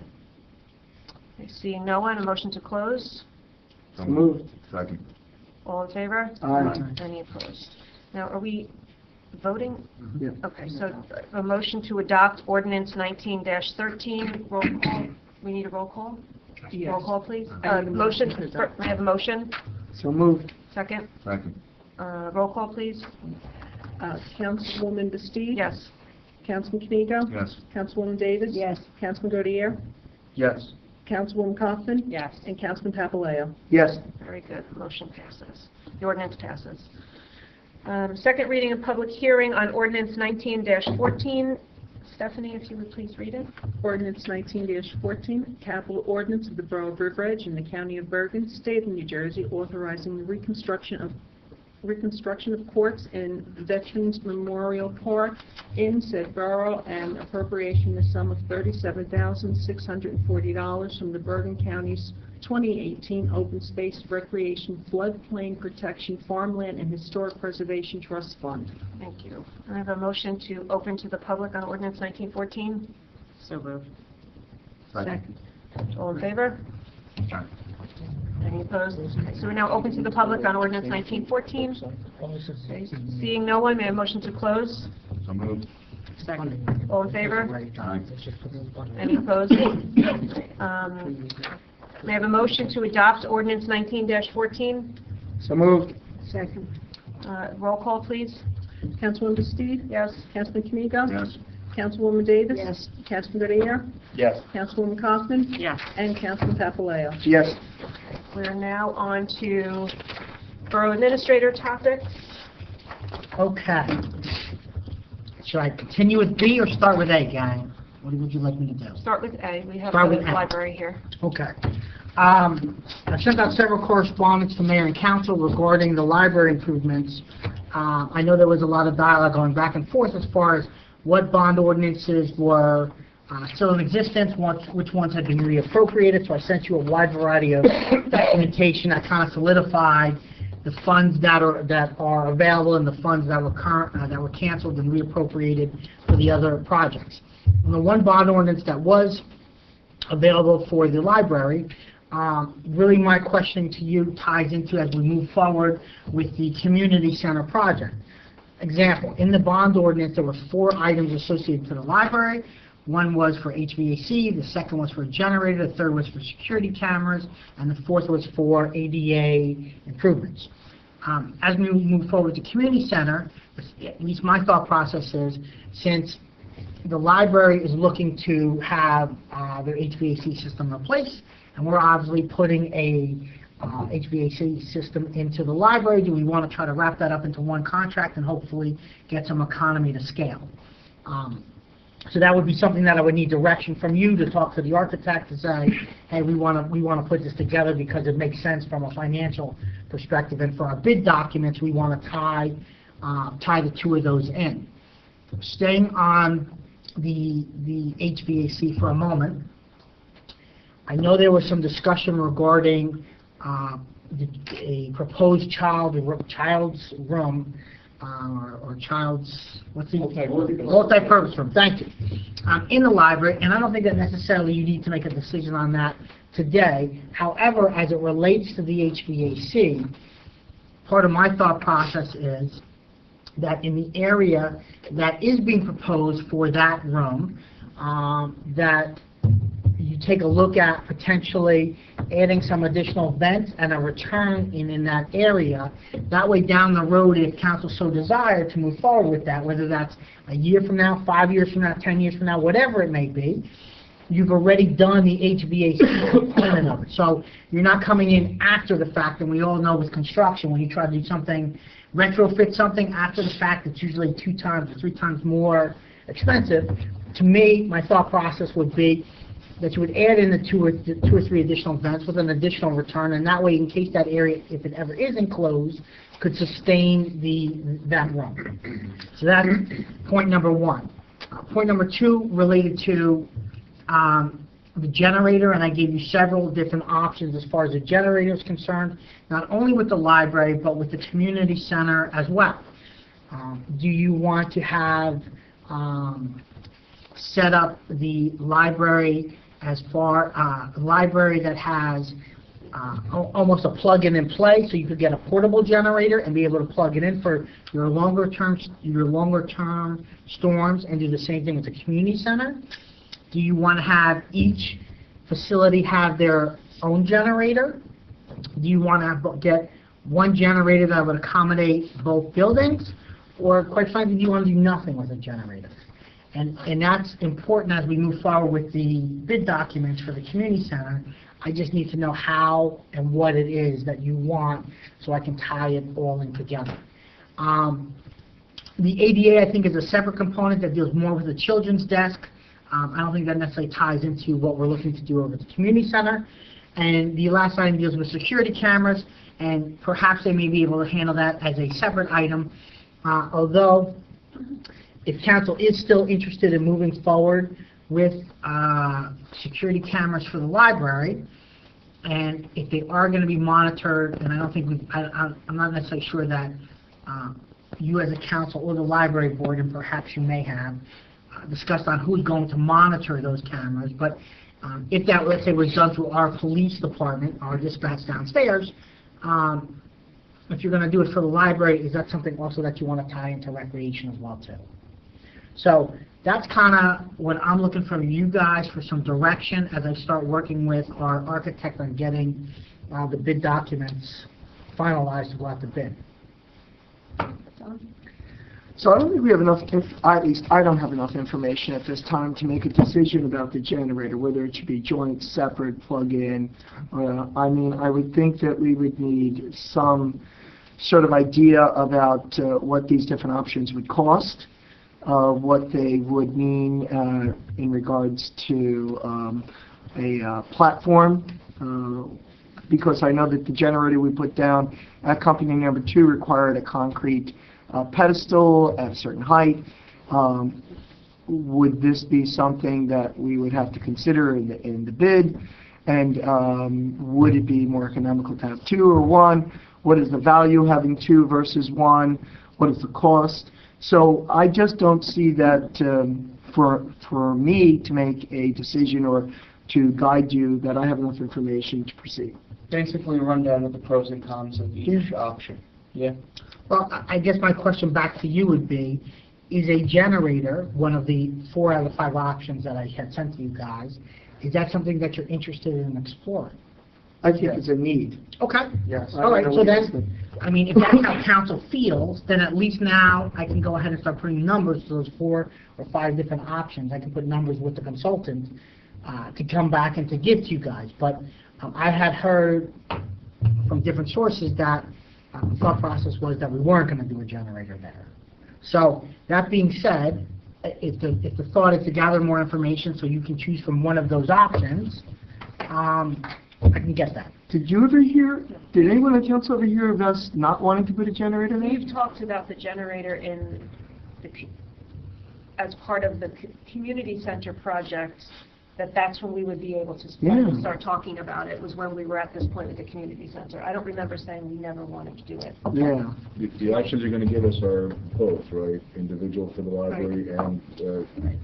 seeing no one, a motion to close. So Moved. Second. All in favor? Aye. Any opposed? Now, are we voting? Yeah. Okay, so a motion to adopt ordinance 19-13, roll call. We need a roll call? Yes. Roll call, please. I need a Motion, motion to adopt. may I have a motion? So moved. Second. Second. Roll call, please. Councilwoman Bastides? Yes. Councilman Knigo? Yes. Councilwoman Davis? Yes. Councilman Godier? Yes. Councilwoman Kaufman? Yes. And Councilman Papaleo? Yes. Very good. Motion passes. The ordinance passes. Second reading and public hearing on ordinance 19-14, Stephanie, if you would please read it. Ordinance 19-14, capital ordinance of the Borough of River Edge in the County of Bergen, State of New Jersey, authorizing the reconstruction of courts in Veterans Memorial Park in said borough and appropriation the sum of $37,640 from the Bergen County's 2018 Open Space Recreation Floodplain Protection Farmland and Historic Preservation Trust Fund. Thank you. I have a motion to open to the public on ordinance 1914. So moved. Second. All in favor? Any opposed? Okay, so we're now open to the public on ordinance 1914. Okay, seeing no one, may I have a motion to close? So moved. Second. All in favor? Any opposed? May I have a motion to adopt ordinance 19-14? So moved. Second. Roll call, please. Councilwoman Steve? Yes. Councilman Kamiga? Yes. Councilwoman Davis? Yes. Councilman Goodyear? Yes. Councilwoman Kaufman? Yes. And Councilman Papaleo? Yes. We're now on to Borough Administrator topics. Okay. Should I continue with B or start with A, gang? What would you like me to do? Start with A. We have Start the with A. library here. Okay. I've sent out several correspondence to mayor and council regarding the library improvements. I know there was a lot of dialogue going back and forth as far as what bond ordinances were still in existence, which ones had been reappropriated, so I sent you a wide variety of documentation that kind of solidified the funds that are available and the funds that were canceled and reappropriated for the other projects. And the one bond ordinance that was available for the library, really my question to you ties into as we move forward with the community center project. Example, in the bond ordinance there were 4 items associated to the library. One was for HVAC, the second was for a generator, the third was for security cameras, and the fourth was for ADA improvements. As we move forward to community center, at least my thought process is, since the library is looking to have their HVAC system replaced, and we're obviously putting a HVAC system into the library, do we want to try to wrap that up into one contract and hopefully get some economy to scale? So that would be something that I would need direction from you to talk to the architect to say, hey, we want to put this together because it makes sense from a financial perspective, and for our bid documents we want to tie the 2 of those in. Staying on the HVAC for a moment, I know there was some discussion regarding a proposed child's room, or child's, multi-purpose room, thank you, in the library, and I don't think that necessarily you need to make a decision on that today. However, as it relates to the HVAC, part of my thought process is that in the area that is being proposed for that room, that you take a look at potentially adding some additional vents and a return in that area. That way down the road, if council so desired to move forward with that, whether that's a year from now, 5 years from now, 10 years from now, whatever it may be, you've already done the HVAC component of it. So you're not coming in after the fact, and we all know with construction, when you try to do something, retrofit something after the fact, it's usually 2 times or 3 times more expensive. To me, my thought process would be that you would add in the 2 or 3 additional vents with an additional return, and that way, in case that area, if it ever is enclosed, could sustain that room. So that's point number 1. Point number 2 related to the generator, and I gave you several different options as far as the generator is concerned, not only with the library, but with the community center as well. Do you want to have set up the library as far library that has almost a plug-in and play, so you could get a portable generator and be able to plug it in for your longer term storms, and do the same thing with the community center? Do you want to have each facility have their own generator? Do you want to get one generator that would accommodate both buildings? Or quite frankly, do you want to do nothing with a generator? And that's important as we move forward with the bid documents for the community center. I just need to know how and what it is that you want so I can tie it all in together. The ADA, I think, is a separate component that deals more with the children's desk. I don't think that necessarily ties into what we're looking to do over at the community center. And the last item deals with security cameras, and perhaps they may be able to handle that as a separate item. Although, if council is still interested in moving forward with security cameras for the library, and if they are going to be monitored, and I don't think I'm not necessarily sure that you as a council or the library board, and perhaps you may have, discussed on who's going to monitor those cameras, but if that, let's say, was done through our police department, our dispatch downstairs, if you're going to do it for the library, is that something also that you want to tie into recreation as well, too? So that's kind of what I'm looking from you guys for some direction as I start working with our architect on getting the bid documents finalized to go out to bid. So I don't think we have enough, at least I don't have enough information at this time to make a decision about the generator, whether it should be joint, separate, plug-in. I mean, I would think that we would need some sort of idea about what these different options would cost, what they would mean in regards to a platform, because I know that the generator we put down at company number 2 required a concrete pedestal at a certain height. Would this be something that we would have to consider in the bid? And would it be more economical to have 2 or 1? What is the value of having 2 versus 1? What is the cost? So I just don't see that for me to make a decision or to guide you that I have enough information to proceed. Basically, a rundown of the pros and cons of each option. Yeah. Well, I guess my question back to you would be, is a generator one of the 4 out of the 5 options that I had sent to you guys? Is that something that you're interested in exploring? I think it's a need. Okay. Yes. All right, so then, I mean, if that's how council feels, then at least now I can go ahead and start putting numbers to those 4 or 5 different options. I can put numbers with the consultant to come back and to give to you guys. But I had heard from different sources that the thought process was that we weren't going to do a generator there. So that being said, if the thought is to gather more information so you can choose from one of those options, I can get that. Did you ever hear, did anyone on council ever hear of us not wanting to put a generator there? We've talked about the generator in as part of the community center project, that's when we would be able to start talking about it, was when we were at this point with the community center. I don't remember saying we never wanted to do it. Yeah. The options you're going to give us are both, right? Individual for the library and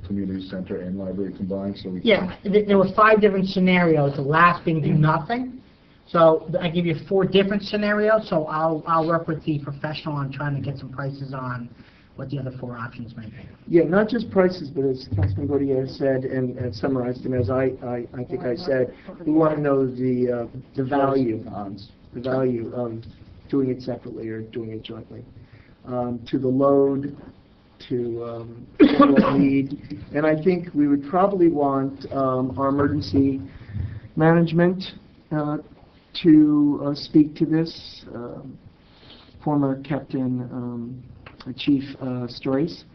community center and library combined, so we Yeah, there were 5 different scenarios, the last being do nothing. So I give you 4 different scenarios, so I'll work with the professional on trying to get some prices on what the other 4 options may be. Yeah, not just prices, but as Councilman Gautier said and summarized, and as I think I said, we want to know the value of doing it separately or doing it jointly, to the load, to overall need, and I think we would probably want our emergency management to speak to this. Former Captain Chief Stories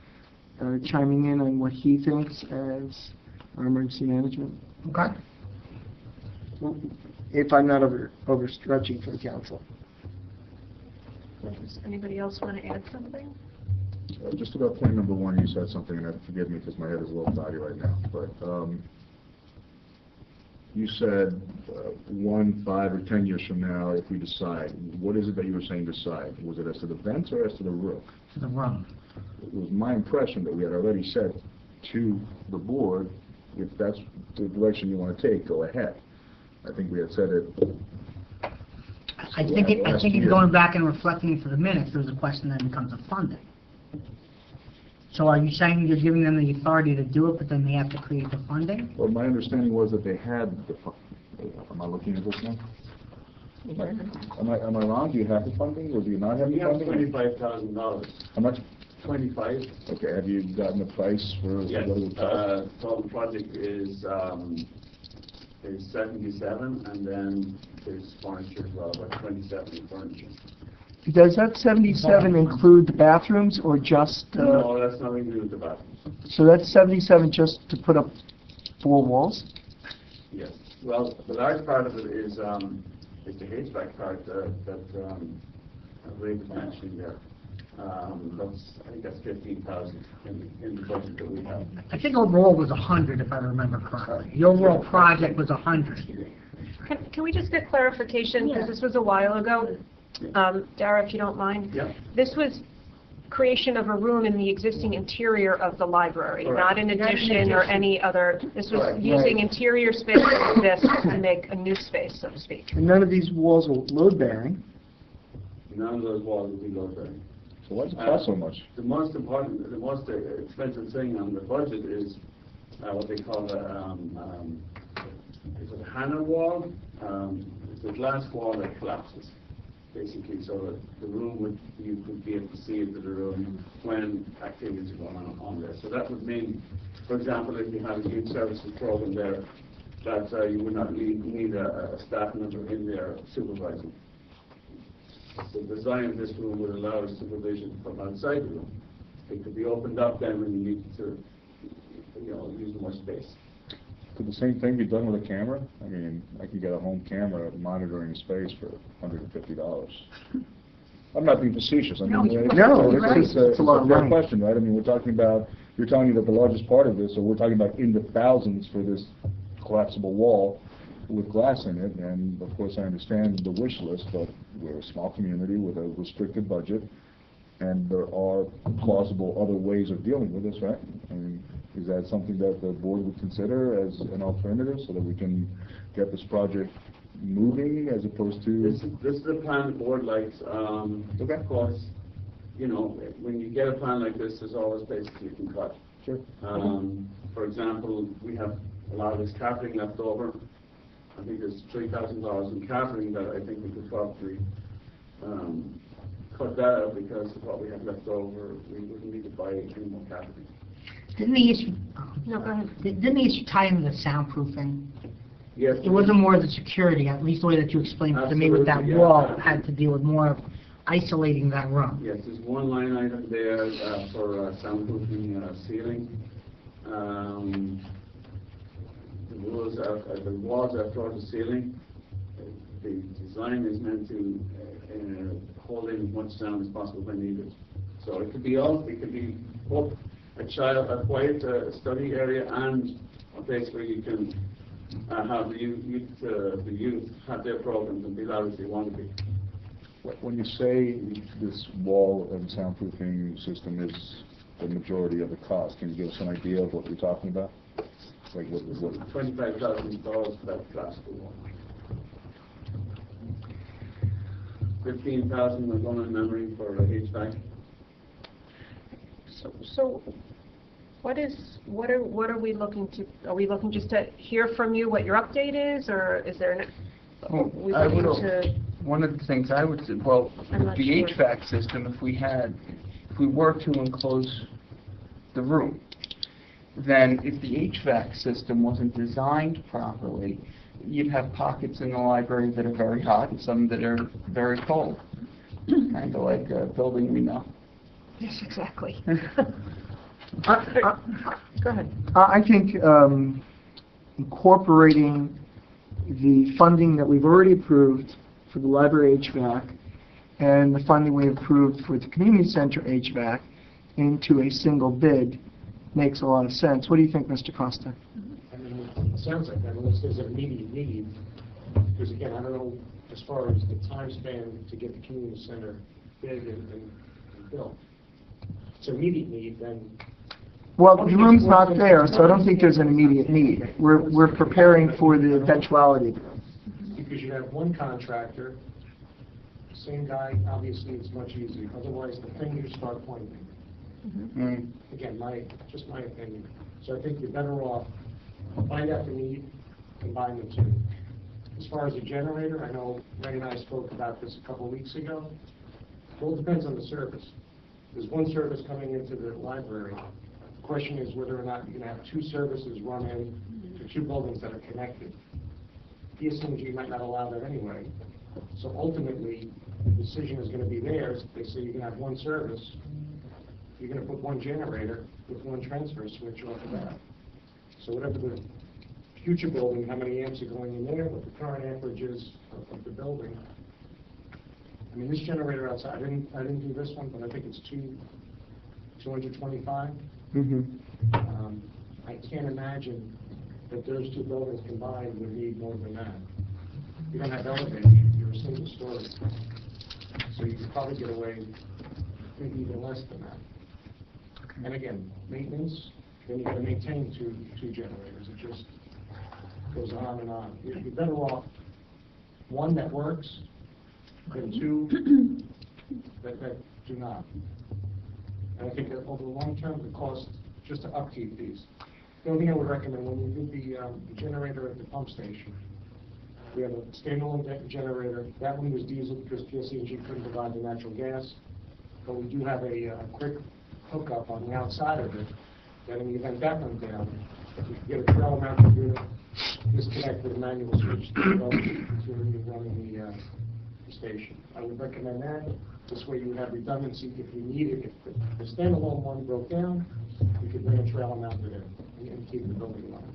chiming in on what he thinks as our emergency management. Okay. If I'm not overstretching for the council. Does anybody else want to add something? Just about point number 1, you said something, and forgive me because my head is a little cloudy right now, but you said 1, 5, or 10 years from now, if we decide, what is it that you were saying decide? Was it as to the vents or as to the roof? To the room. It was my impression that we had already said to the board, if that's the direction you want to take, go ahead. I think we had said it. I think in going back and reflecting for the minutes, there's a question that becomes of funding. So are you saying you're giving them the authority to do it, but then they have to create the funding? Well, my understanding was that they had the am I looking at this now? Am I wrong? Do you have the funding, or do you not have the funding? We have $25,000. How much? 25. Okay, have you gotten the price for Yes, what it would cost? total project is 77, and then there's furniture as well, about 27 furniture. Does that 77 include the bathrooms or just, No, that's nothing to do with the bathrooms. so that's 77 just to put up 4 walls? Yes. Well, the large part of it is the HVAC part that Ray was mentioning there. I think that's 15,000 in the budget that we have. I think overall was 100, if I remember correctly. The overall project was 100. Can we just get clarification, because this was a while ago? Dara, if you don't mind. Yeah. This was creation of a room in the existing interior of the library, Correct. not an addition or any other, this was Correct. using interior space like this to make a new space, so to speak. And none of these walls are load-bearing. None of those walls will be load bearing. So why does it cost so much? The most important, the most expensive thing on the budget is what they call is it a Hannah wall? It's a glass wall that collapses, basically, so that the room you could be able to see into the room when activities are going on there. So that would mean, for example, if you have a youth services program there, that you would not need a staff member in there supervising. The design of this room would allow us supervision from outside the room. It could be opened up then when you need to, use more space. Could the same thing be done with a camera? I mean, I could get a home camera monitoring space for $150. I'm not being facetious. I mean, No, it's a lot a of fair money. question, right? I mean, we're talking about, you're telling me that the largest part of this, so we're talking about in the thousands for this collapsible wall with glass in it, and of course I understand the wish list, but we're a small community with a restricted budget, and there are plausible other ways of dealing with this, right? I mean, is that something that the board would consider as an alternative so that we can get this project moving as opposed to? This is the plan the board likes. Okay. Of course, when you get a plan like this, there's always places you can cut. Sure. For example, we have a lot of this carpeting left over. I think there's $3,000 in carpeting that I think we could probably cut that out because of what we have left over. We wouldn't need to buy any more carpeting. Didn't the issue, No, go ahead. didn't the issue tie into the soundproofing? Yes. It wasn't more the security, at least the way that you explained it to me with that Absolutely, yeah. wall, had to deal with more of isolating that room. Yes, there's one line item there for soundproofing ceiling. The walls are floor to ceiling. The design is meant to hold in as much sound as possible when needed. So it could be both a quiet study area and a place where you can have the youth have their programs and be loud as they want to be. When you say this wall and soundproofing system is the majority of the cost, can you give us an idea of what you're talking about? Like what $25,000 for that classical wall. 15,000 was on in memory for HVAC. So what are we looking to, are we looking just to hear from you what your update is, or is there we looking to? One of the things I would say, well, I'm not the sure. HVAC system, if we were to enclose the room, then if the HVAC system wasn't designed properly, you'd have pockets in the library that are very hot and some that are very cold. Kind of like a building we know. Yes, exactly. Go ahead. I think incorporating the funding that we've already approved for the library HVAC and the funding we approved for the community center HVAC into a single bid makes a lot of sense. What do you think, Mr. Costa? I mean, it sounds like that, unless there's an immediate need, because again, I don't know as far as the time span to get the community center bid and built. If it's an immediate need, then... Well, the room's not there, so I don't think there's an immediate need. We're preparing for the eventuality. Because you have one contractor, same guy, obviously it's much easier. Otherwise, the fingers start pointing. Again, just my opinion. So I think you're better off find out the need, combine the two. As far as the generator, I know Ray and I spoke about this a couple of weeks ago. It all depends on the service. There's one service coming into the library. The question is whether or not you're going to have two services run in to two buildings that are connected. ESMG might not allow that anyway. So ultimately, the decision is gonna be theirs. They say you can have one service, you're gonna put one generator with one transfer switch off of that. So whatever the future building, how many amps are going in there, what the current amperage is of the building. I mean, this generator outside, I didn't do this one, but I think it's 225. I can't imagine that those two buildings combined would need more than that. You don't have elevators, you're a single story. So you could probably get away maybe even less than that. And again, maintenance, then you gotta maintain two generators. It just goes on and on. You're better off one that works than two that do not. And I think that over the long term, the cost just to upkeep these. The only thing I would recommend, when we did the generator at the pump station, we have a standalone generator. That one was diesel because PSE&G couldn't provide the natural gas. But we do have a quick hookup on the outside of it, that in the event that went down, we could get a trail mounted unit, disconnect with a manual switch to continue running the station. I would recommend that. This way you would have redundancy if you need it. If the standalone one broke down, you could bring a trailer mounted in and keep the building running.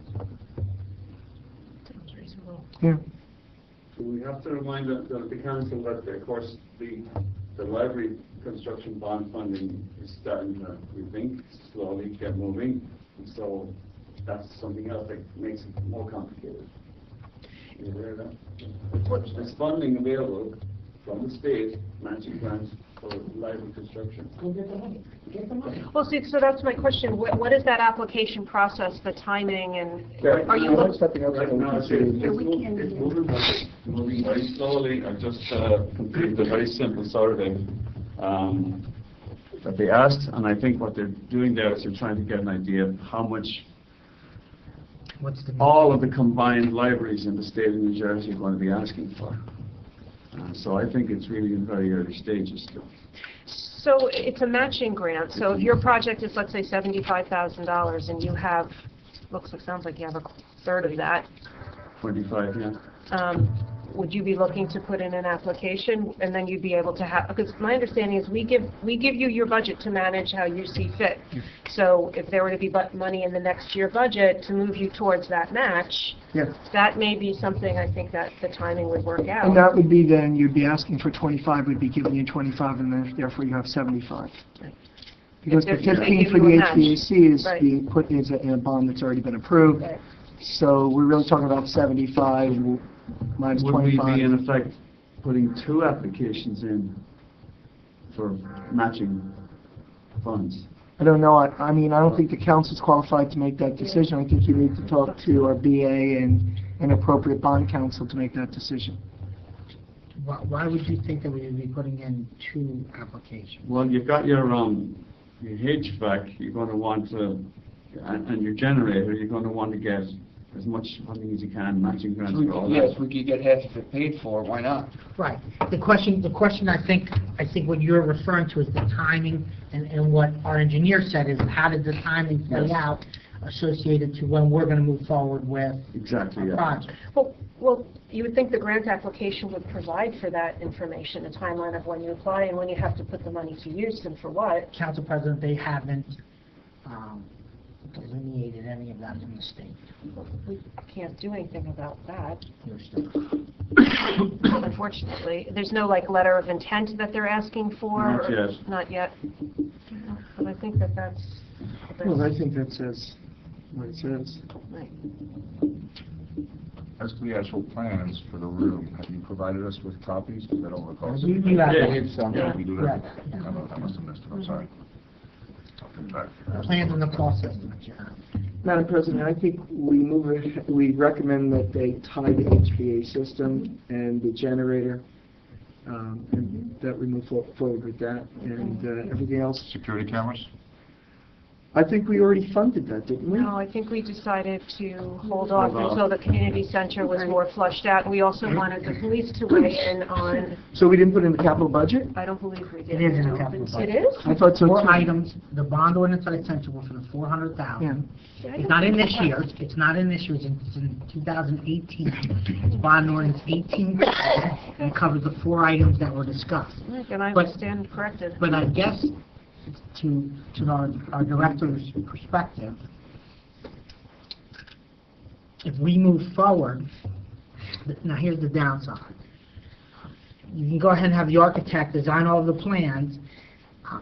Sounds reasonable. Yeah. So we have to remind the council that, of course, the library construction bond funding is starting to, we think, slowly get moving. And so that's something else that makes it more complicated. You aware of that? There's funding available from the state, matching grants for library construction. Go get the money. Get the money. Well, see, so that's my question. What is that application process, the timing, and are you Right now, it's moving very slowly. I just completed a very simple survey that they asked, and I think what they're doing there is they're trying to get an idea of how much all of the combined libraries in the state of New Jersey are going to be asking for. So I think it's really in very early stages still. So it's a matching grant. So if your project is, let's say, $75,000, and you have, sounds like you have a third of that. 25, yeah. Would you be looking to put in an application, and then you'd be able to have? Because my understanding is we give you your budget to manage how you see fit. So if there were to be money in the next year budget to move you towards that match, that may be something I think that the timing would work out. And that would be then, you'd be asking for 25, we'd be giving you 25, and then therefore you have 75. Right. Because the 15 for the HVAC is being put in a bond that's already been approved. Right. So we're really talking about 75 minus 25. Would we be in effect putting two applications in for matching funds? I don't know. I mean, I don't think the council's qualified to make that decision. I think you need to talk to our BA and an appropriate bond counsel to make that decision. Why would you think that we would be putting in two applications? Well, you've got your HVAC, you're going to want to, and your generator, you're going to want to get as much funding as you can, matching grants for all that. Yes, we could get half of it paid for, why not? Right. The question I think what you're referring to is the timing, and what our engineer said is how did the timing play out associated to when we're going to move forward with exactly, our project. Well, you would think the grant application would provide for that information, a timeline of when you apply and when you have to put the money to use and for what. Council President, they haven't delineated any of that in the state. We can't do anything about that. Unfortunately, there's no letter of intent that they're asking for. Not yet. Not yet. But I think that's. Well, I think that says what it says. Right. As to the actual plans for the room, have you provided us with copies? Because I don't recall. You have Yeah, we do that. Correct. I must have missed it, I'm sorry. I'll come back. Plans and the cost estimate, yeah. Madam President, I think we recommend that they tie the HVAC system and the generator, and that we move forward with that, and everything else. Security cameras? I think we already funded that, didn't we? No, I think we decided to hold off until the community center was more flushed out. We also wanted the police to weigh in on, So we didn't put it in the capital budget? I don't believe we did. It is in the capital budget. It is? I thought so Four too. items, the bond ordinance that I sent you were for the 400,000. It's not in this year, it's not in this year, it's in 2018. It's bond ordinance 18, and it covers the 4 items that were discussed. And I But- would stand corrected. But I guess, to our director's perspective, if we move forward, now here's the downside. You can go ahead and have the architect design all of the plans,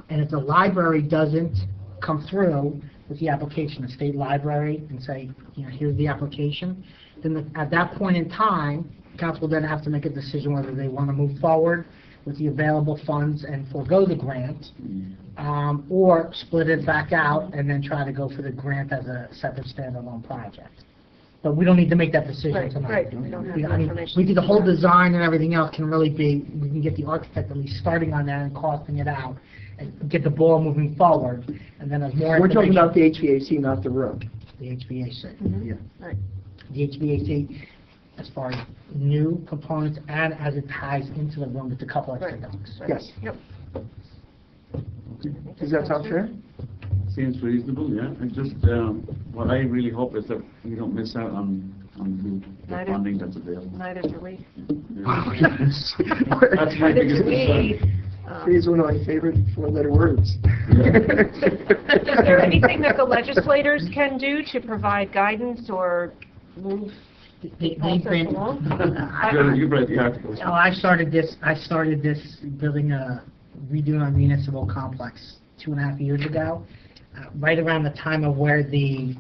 and if the library doesn't come through with the application, the state library, and say, you know, here's the application, then at that point in time, council will then have to make a decision whether they want to move forward with the available funds and forego the grant, or split it back out and then try to go for the grant as a separate standalone project. But we don't need to make that decision tonight. Right, we don't have the I mean, information. we think the whole design and everything else can really be, we can get the architect at least starting on that and costing it out, and get the ball moving forward, and then as more We're talking information- about the HVAC, not the room. The HVAC. Yeah. Right. The HVAC, as far as new components and as it ties into the room with a couple extra dunks. Yes. Yep. Does that sound fair? Seems reasonable, yeah. And just, what I really hope is that we don't miss out on the Neither- funding that's available. Neither do we. That's my biggest concern. These are one of my favorite 4-letter words. Is there anything that the legislators can do to provide guidance or move the They've been, along? You read the articles. oh, I started this building redoing our municipal complex 2.5 years ago, right around the time of where the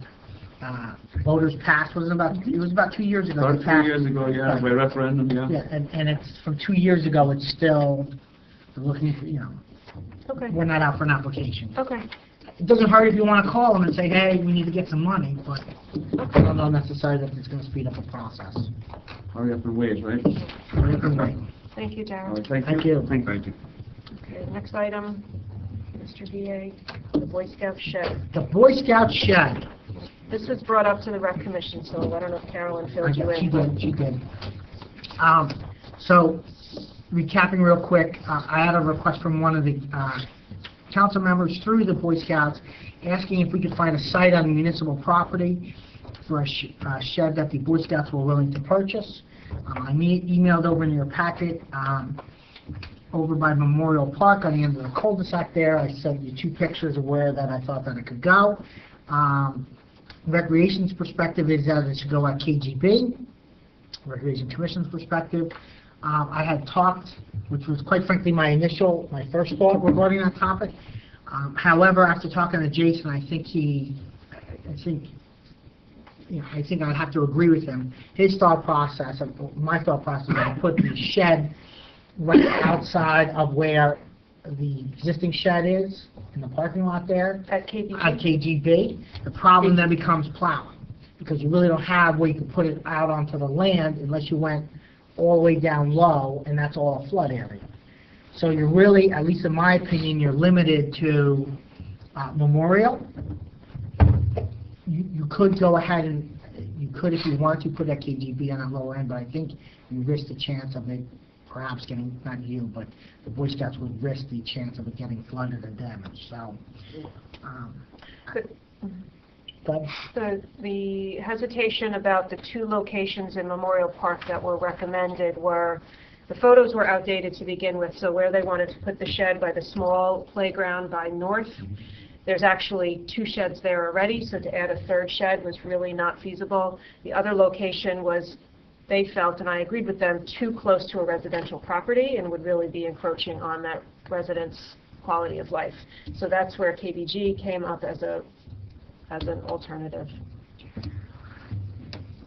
voters passed, it was about 2 years ago. About they 2 passed. years ago, yeah, by referendum, yeah. Yeah, and it's from 2 years ago, it's still looking for, you know, Okay. we're not out for an application. Okay. It doesn't hurt if you want to call them and say, hey, we need to get some money, but I don't know necessarily that it's going to speed up the process. Hurry up and wait, right? Hurry up and wait. Thank you, All Darren. right, Thank you. Thank you. Okay, next item, Mr. VA, the Boy Scout shed. The Boy Scout shed. This was brought up to the rec commission, so I don't know if Carolyn filled you in. She did. So, recapping real quick, I had a request from one of the council members through the Boy Scouts asking if we could find a site on municipal property for a shed that the Boy Scouts were willing to purchase. I emailed over in your packet, over by Memorial Park on the end of the cul-de-sac there. I sent you 2 pictures of where that I thought that it could go. Recreation's perspective is that it should go at KGB. Recreation Commission's perspective. I had talked, which was quite frankly my first thought regarding that topic. However, after talking to Jason, I think I'd have to agree with him. His thought process, my thought process, is to put the shed right outside of where the existing shed is, in the parking lot there. At KBG? At KGB. The problem then becomes plowing, because you really don't have where you can put it out onto the land unless you went all the way down low, and that's all a flood area. So you're really, at least in my opinion, you're limited to Memorial. You could go ahead and, you could, if you want to, put that KGB on that lower end, but I think you risk the chance of it perhaps getting, not you, but the Boy Scouts would risk the chance of it getting flooded and damaged, so. But The hesitation about the 2 locations in Memorial Park that were recommended were, the photos were outdated to begin with, so where they wanted to put the shed by the small playground by North, there's actually 2 sheds there already, so to add a 3rd shed was really not feasible. The other location was, they felt, and I agreed with them, too close to a residential property and would really be encroaching on that resident's quality of life. So that's where KBG came up as an alternative.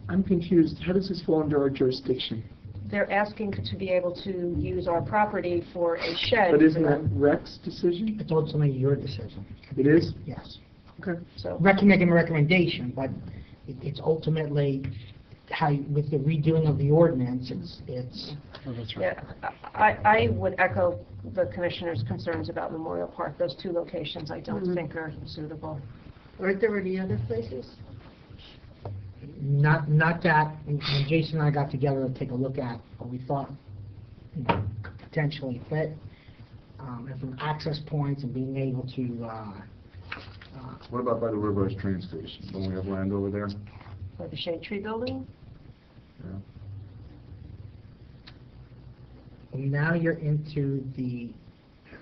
I'm confused. How does this fall under our jurisdiction? They're asking to be able to use our property for a shed. But isn't that Rec's decision? it's ultimately your decision. It is? Yes. Okay. So, Rec can make a recommendation, but it's ultimately how, with the redoing of the ordinance, it's. yeah, I would echo the commissioner's concerns about Memorial Park. Those 2 locations I don't think are suitable. Aren't there any other places? Not that, when Jason and I got together to take a look at what we thought, could potentially fit, and from access points and being able to, What about by the River Edge train station? Don't we have land over there? For the Shade Tree Building? Yeah. now you're into the,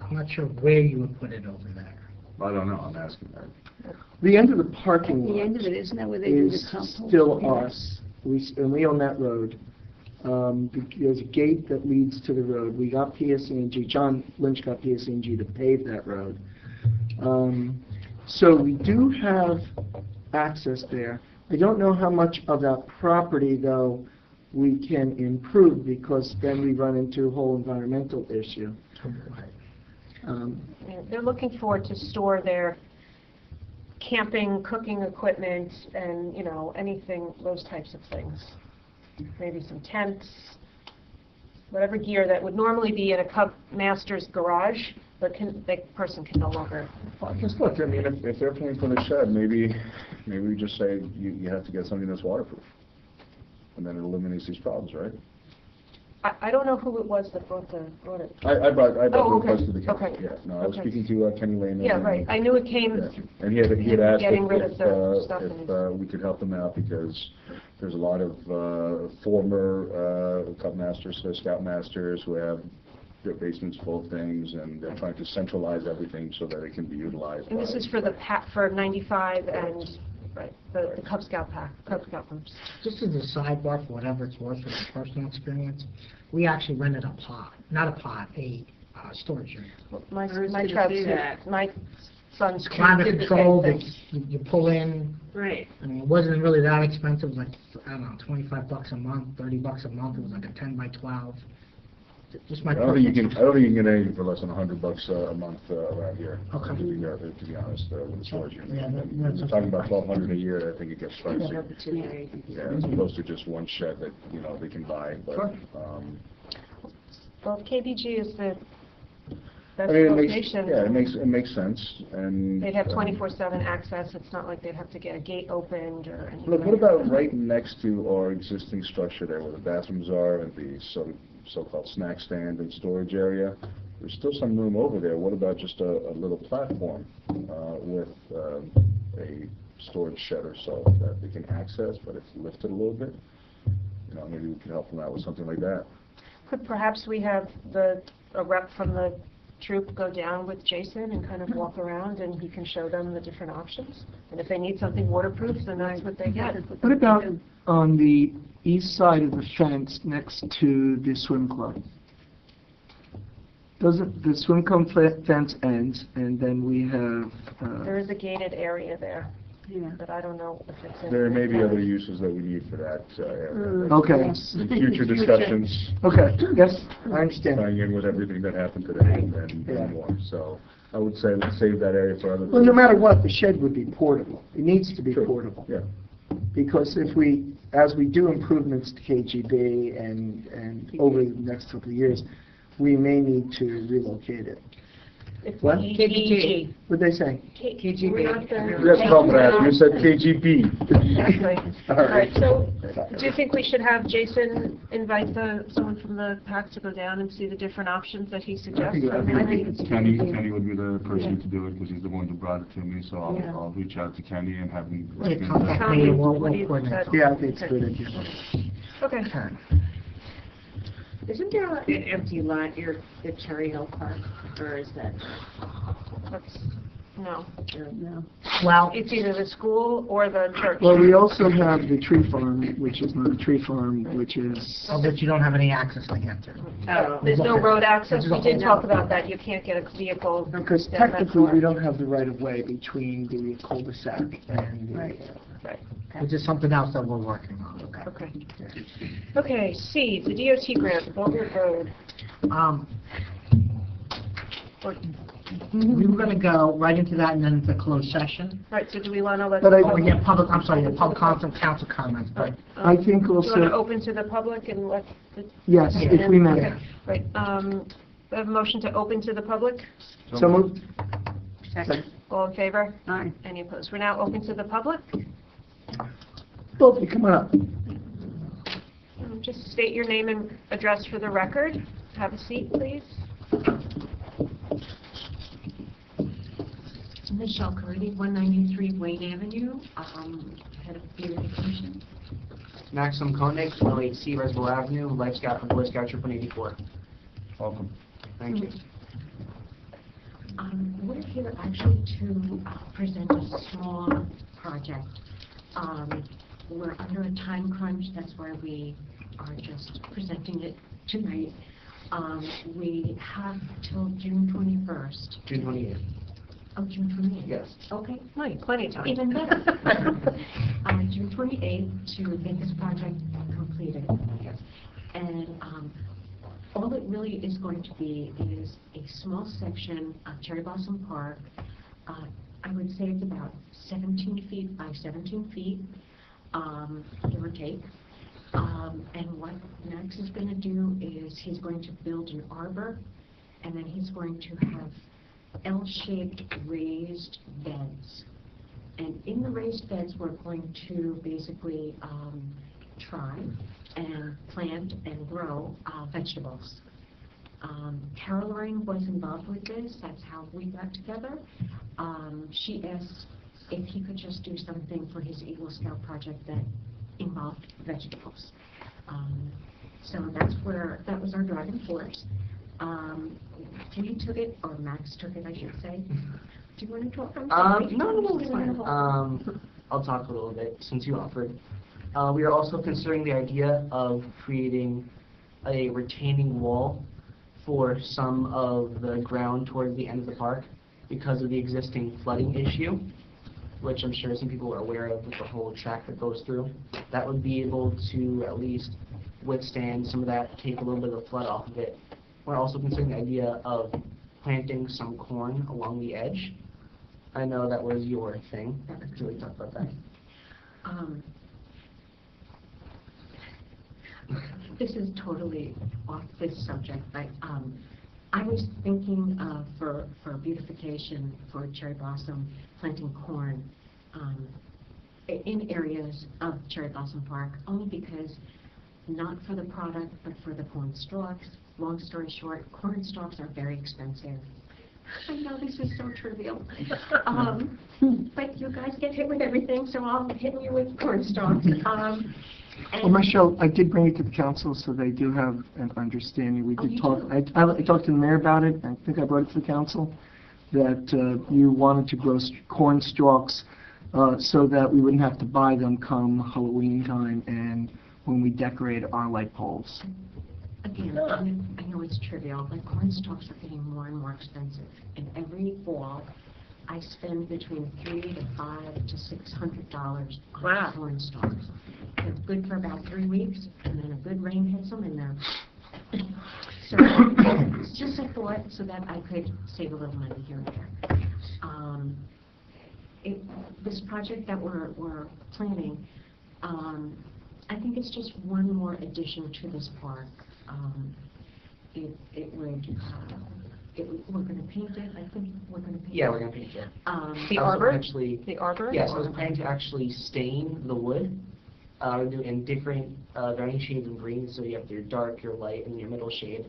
I'm not sure where you would put it over there. I don't know, I'm asking that. The end of the parking The lot end of it, isn't that where they do the is compost? still us. And we own that road. There's a gate that leads to the road. We got PSE&G, John Lynch got PSE&G to pave that road. So we do have access there. I don't know how much of that property, though, we can improve, because then we run into a whole environmental issue. They're looking for to store their camping, cooking equipment, and, anything, those types of things. Maybe some tents, whatever gear that would normally be in a Cub Master's garage, but the person can no longer. Well, just look, I mean, if they're paying for the shed, maybe we just say you have to get something that's waterproof. And then it eliminates these problems, right? I don't know who it was that brought it. I brought the okay. request to the county. Okay. Yeah, no, I was Okay. speaking to Kenny Lane. Yeah, right. I knew it came. Yeah. And he had asked getting rid of the stuff if we could help them out, because there's a lot of former Cub Masters, Scout Masters who have their basements full of things, and they're trying to centralize everything so that it can be utilized. And this is for the for 95 and the Cub Scout groups. Just as a sidebar, for whatever it's worth, from personal experience, we actually rented a pod, not a pod, a storage unit. My that. my son's Climate did the controlled, same thing. you pull in. Right. I mean, it wasn't really that expensive. It was like, I don't know, $25 a month, $30 a month. It was like a 10 by 12. Just my I don't think you can get anything for less than $100 a month around here. Okay. To be honest, with the storage unit. Yeah, And that's we're talking about $1,200 a year. I think it gets pricey. Yeah, as opposed to just one shed that they can buy. But Well, if KBG is the best I mean, location. it makes sense. And They'd have 24/7 access. It's not like they'd have to get a gate opened or anything. Look, what like that. about right next to our existing structure there, where the bathrooms are and the so-called snack stand and storage area? There's still some room over there. What about just a little platform with a storage shed or so that they can access, but it's lifted a little bit? Maybe we can help them out with something like that. Could perhaps we have a rep from the troop go down with Jason and kind of walk around, and he can show them the different options? And if they need something waterproof, then that's what they get. What about on the east side of the fence next to the swim club? Doesn't the swim club fence ends, and then we have... There is a gated area there, Yeah. but I don't know if it's in... There may be other uses that we need for that area. Okay. In future discussions. Okay, yes, I understand. Tying in with everything that happened today and more. So I would say let's save that area for other. Well, no matter what, the shed would be portable. It needs to be Sure. portable. Yeah. Because as we do improvements to KGB and over the next couple of years, we may need to relocate it. It's What? KBG. What'd they say? KGB. That's Comrade, you said KGB. Exactly. All All right, so do you think we should have Jason invite someone from the PAC to go down and see the different options that he suggests? Kenny would be the person to do it, because he's the one who brought it to me, so I'll reach out to Kenny and have him. Tommy, what do you think? Yeah, I think it's a good idea. Okay. Isn't there an empty lot here at Cherry Hill Park, or is that? No. No. Well, It's either the school or the church. Well, we also have the tree farm, which is not a tree farm, which is... oh, but you don't have any access to get to. There's no road access. We did talk about that. You can't get a vehicle. Because down that technically, far. we don't have the right-of-way between the cul-de-sac and the... Right. Which is something else that we're working on. Okay. Okay, C, the DOT grant, Bellwood Road. We were gonna go right into that and then into closed session. Right, so do we want to let... But I- Oh, yeah, public council comments, but I think Do you want to also... open to the public and let... Yes, if we may. Okay, right, I have a motion to open to the public. So moved. Second. All in favor? Aye. Any opposed? We're now open to the public. Both of you, come on up. Just state your name and address for the record. Have a seat, please. Michelle Caridi, 193 Wayne Avenue, head of beautification. Maxim Koenig, 108C Reservoir Avenue, Life Scout for Boy Scout Troop 184. Welcome. Thank you. We're here actually to present a small project. We're under a time crunch, that's why we are just presenting it tonight. We have till June 21st. June 28th. Oh, June 28th? Yes. Okay. No, plenty of time. Even better. June 28th to get this project completed. Yes. And all it really is going to be is a small section of Cherry Blossom Park. I would say it's about 17 feet by 17 feet, give or take. And what Max is going to do is he's going to build an arbor, and then he's going to have L-shaped raised beds. And in the raised beds, we're going to basically try and plant and grow vegetables. Carol Lorraine was involved with this. That's how we got together. She asked if he could just do something for his Eagle Scout project that involved vegetables. So that was our driving force. We took it, or Max took it, I should say. Do you want to talk? No, it's fine. I'll talk a little bit since you offered. We are also considering the idea of creating a retaining wall for some of the ground towards the end of the park because of the existing flooding issue, which I'm sure some people are aware of with the whole track that goes through. That would be able to at least withstand some of that, take a little bit of the flood off of it. We're also considering the idea of planting some corn along the edge. I know that was your thing. Julie talked about that. This is totally off this subject, but I was thinking for beautification for Cherry Blossom, planting corn in areas of Cherry Blossom Park, only because not for the product, but for the corn stalks. Long story short, corn stalks are very expensive. I know this is so trivial, but you guys get hit with everything, so I'll hit you with corn stalks. Well, Michelle, I did bring it to the council, so they do have an understanding. We did talk. I talked to the mayor about it. I think I brought it to the council that you wanted to grow corn stalks so that we wouldn't have to buy them come Halloween time and when we decorate our light poles. Again, I know it's trivial, but corn stalks are getting more and more expensive. And every fall, I spend between $300 to $500 to $600 on corn stalks. They're good for about 3 weeks, and then a good rain hits them, and they're... So it's just a thought so that I could save a little money here and there. This project that we're planning, I think it's just one more addition to this park. We're going to paint it. I think we're going to paint it. Yeah, we're going to paint it. The arbor? The arbor? Yes, I was planning to actually stain the wood in different varying shades of green. So you have your dark, your light, and your middle shade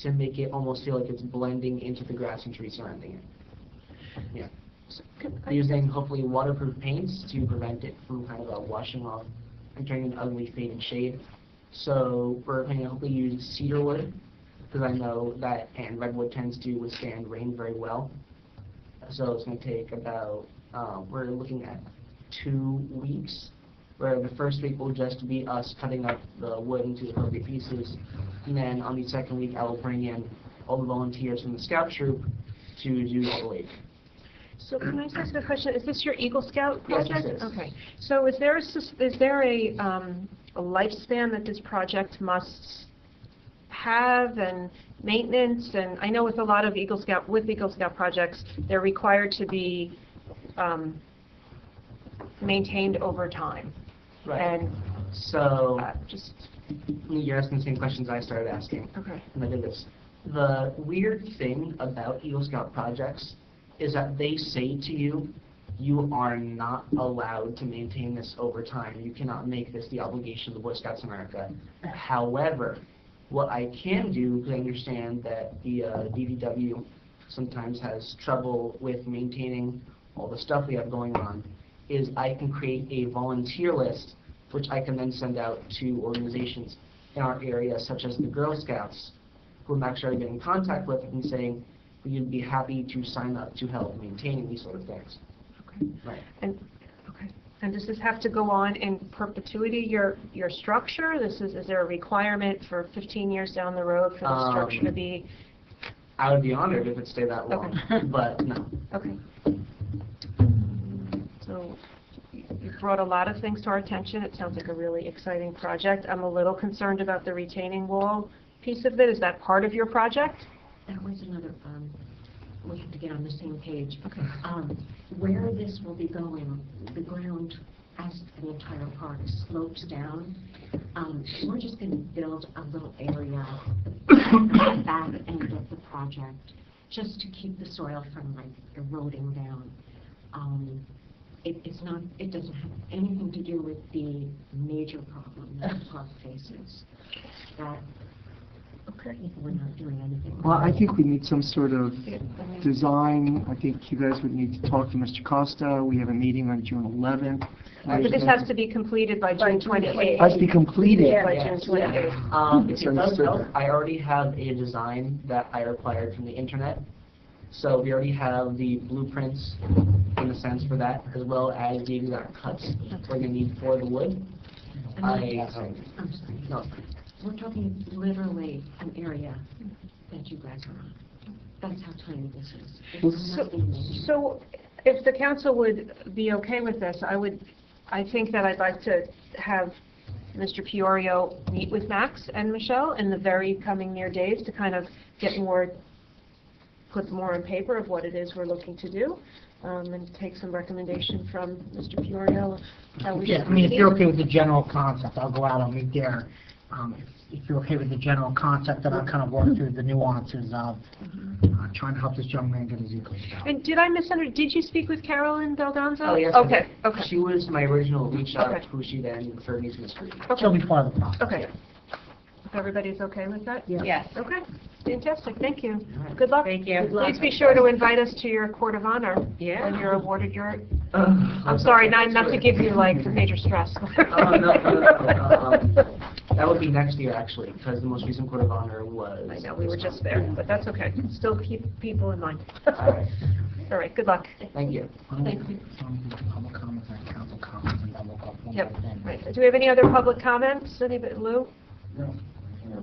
to make it almost feel like it's blending into the grass and trees surrounding it. Yeah. So, using hopefully waterproof paints to prevent it from kind of washing off and turning an ugly faded shade. So we're going to hopefully use cedar wood, because I know that and redwood tends to withstand rain very well. So it's going to take about, we're looking at 2 weeks, where the first week will just be us cutting up the wood into appropriate pieces, and then on the second week I will bring in all the volunteers from the scout troop to do all the labor. So can I just ask a question? Is this your Eagle Scout project? Yes, this is. Okay. So is there a lifespan that this project must have and maintenance? And I know with a lot of Eagle Scout projects, they're required to be maintained over time. Right. And so you're asking the same questions I started asking. Okay. And I did this. The weird thing about Eagle Scout projects is that they say to you, you are not allowed to maintain this over time. You cannot make this the obligation of the Boy Scouts of America. However, what I can do, because I understand that the DVW sometimes has trouble with maintaining all the stuff we have going on, is I can create a volunteer list, which I can then send out to organizations in our area, such as the Girl Scouts, who I'm actually getting in contact with and saying, you'd be happy to sign up to help maintaining these sort of things. Right. And does this have to go on in perpetuity, your structure? Is there a requirement for 15 years down the road for the structure to be? I would be honored if it stayed that long, but no. Okay. So you've brought a lot of things to our attention. It sounds like a really exciting project. I'm a little concerned about the retaining wall piece of it. Is that part of your project? That was another, we have to get on the same page. Okay. Where this will be going, the ground, as the entire park slopes down, we're just going to build a little area at the back end of the project, just to keep the soil from like eroding down. It doesn't have anything to do with the major problem that the park faces. That we're not doing anything. Well, I think we need some sort of design. I think you guys would need to talk to Mr. Costa. We have a meeting on June 11th. But this has to be completed by June 28th. Has to be completed. Yeah, by June 28th. If it does help, I already have a design that I acquired from the internet. So we already have the blueprints, in a sense, for that, as well as the exact cuts we're going to need for the wood. I'm sorry. No. We're talking literally an area that you guys are on. That's how tiny this is. It's nothing major. So if the council would be okay with this, I think that I'd like to have Mr. Fiorio meet with Max and Michelle in the very coming near days to kind of put more on paper of what it is we're looking to do, and take some recommendation from Mr. Fiorio. Yeah, I mean, if you're okay with the general concept, I'll go out and meet there. If you're okay with the general concept, then I'll kind of work through the nuances of trying to help this young man get his Eagle Scout. And did I misunderstand? Did you speak with Carolyn Beldanzo? Oh, yes. Okay. Okay. She was my original reach out, who she then referred me to Ms. Green. Okay. She'll be part of the process. Okay. If everybody's okay with that? Yeah. Yes. Okay. Fantastic. Thank you. Good luck. Thank you. Please be sure to invite us to your court of honor when you're awarded your. I'm sorry, not to give you like major stress. No. That would be next year, actually, because the most recent court of honor was. I know, we were just there, but that's okay. Still keep people in mind. All right. All right, good luck. Thank you. Thank you. Public comments and council comments, and then we'll go one Yep. by one. Right. Do we have any other public comments? Anybody, Lou? No.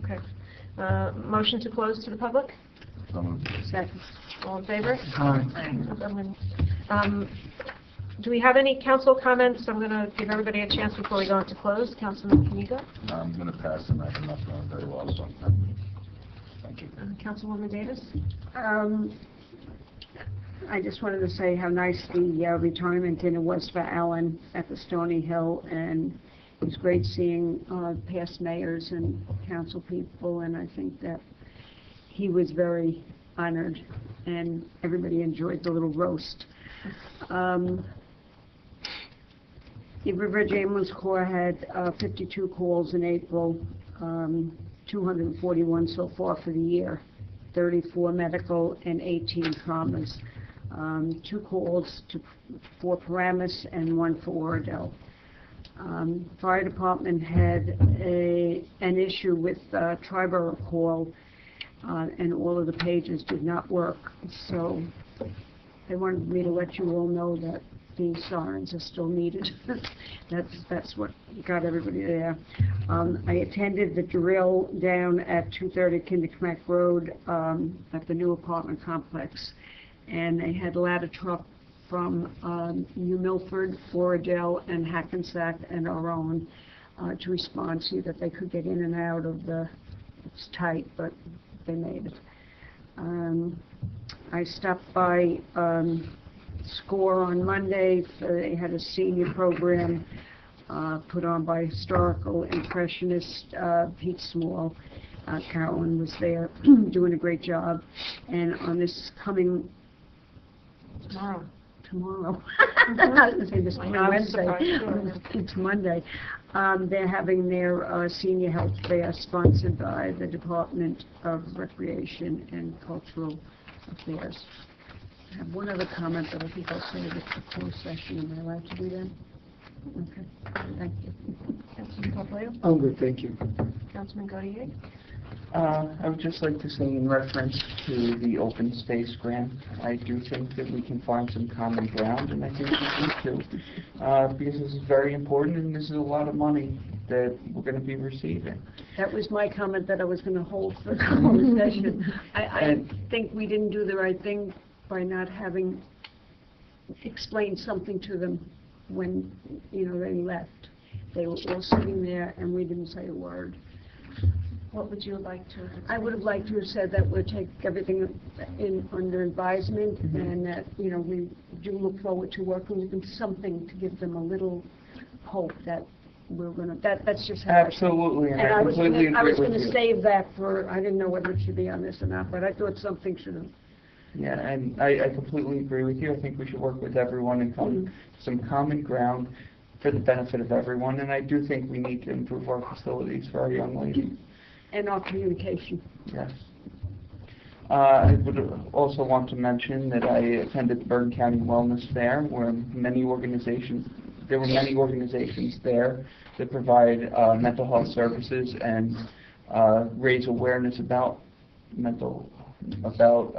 Okay. Motion to close to the public? Second. All in favor? Aye. Do we have any council comments? I'm going to give everybody a chance before we go into close. Councilman Kaniga? No, I'm going to pass them. I'm not doing very well, so thank you. Councilwoman Davis? I just wanted to say how nice the retirement dinner was for Alan at the Stony Hill, and it was great seeing past mayors and council people, and I think that he was very honored, and everybody enjoyed the little roast. The River Ambulance Corps had 52 calls in April, 241 so far for the year, 34 medical and 18 traumas. 2 calls for Paramus and 1 for Oradell. Fire department had an issue with Triborough call, and all of the pages did not work. So they wanted me to let you all know that the sirens are still needed. That's what got everybody there. I attended the drill down at 230 Kinderknack Road at the new apartment complex, and they had a ladder truck from New Milford, Oradell, and Hackensack, and our own to respond, see that they could get in and out of the, it's tight, but they made it. I stopped by SCORE on Monday. They had a senior program put on by historical impressionist Pete Small. Carolyn was there doing a great job. And on this coming Tomorrow. Tomorrow. I was going to say this I know, I'm Wednesday. surprised. It's Monday. They're having their senior health fair sponsored by the Department of Recreation and Cultural Affairs. I have one other comment, but I think I'll say it at the closed session. Am I allowed to do that? Okay, thank you. Councilman Papaleo? I'm good, thank you. Councilman Gautier? I would just like to say in reference to the open space grant, I do think that we can find some common ground, and I think we need to, because this is very important, and this is a lot of money that we're going to be receiving. That was my comment that I was going to hold for the closed session. I think we didn't do the right thing by not having explained something to them when, you know, they left. They were all sitting there, and we didn't say a word. What would you like to? I would have liked to have said that we'll take everything in under advisement, and that, you know, we do look forward to working with them, something to give them a little hope that we're gonna, that's just how Absolutely, and I completely agree with you. I was gonna save that for, I didn't know whether it should be on this or not, but I thought something should have. Yeah, and I completely agree with you. I think we should work with everyone and come to some common ground for the benefit of everyone, and I do think we need to improve our facilities for our young ladies. And our communication. Yes. I would also want to mention that I attended the Bergen County Wellness Fair, where there were many organizations there that provide mental health services and raise awareness about mental health,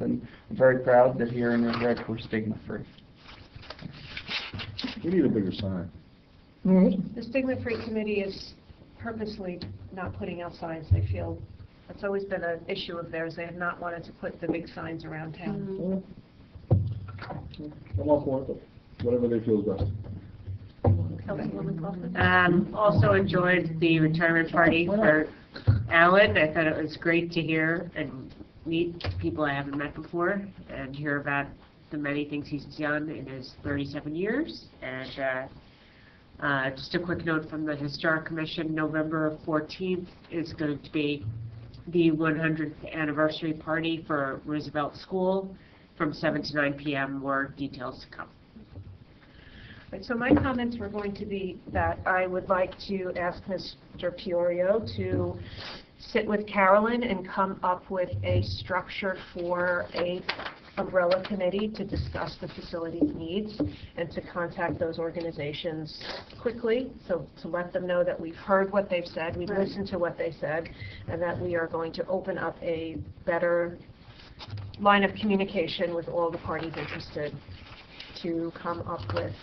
and I'm very proud that here in River Edge we're stigma-free. We need a bigger sign. The Stigma-Free Committee is purposely not putting out signs. They feel that's always been an issue of theirs. They have not wanted to put the big signs around town. I'm all for it, whatever they feel is best. Councilwoman Kaufman? Also enjoyed the retirement party for Alan. I thought it was great to hear and meet people I haven't met before and hear about the many things he's done in his 37 years. And just a quick note from the Historic Commission, November 14th is going to be the 100th anniversary party for Roosevelt School from 7 to 9 p.m. More details to come. Right, so my comments were going to be that I would like to ask Mr. Piorio to sit with Carolyn and come up with a structure for a umbrella committee to discuss the facility's needs and to contact those organizations quickly, so to let them know that we've heard what they've said, we've listened to what they said, and that we are going to open up a better line of communication with all the parties interested to come up with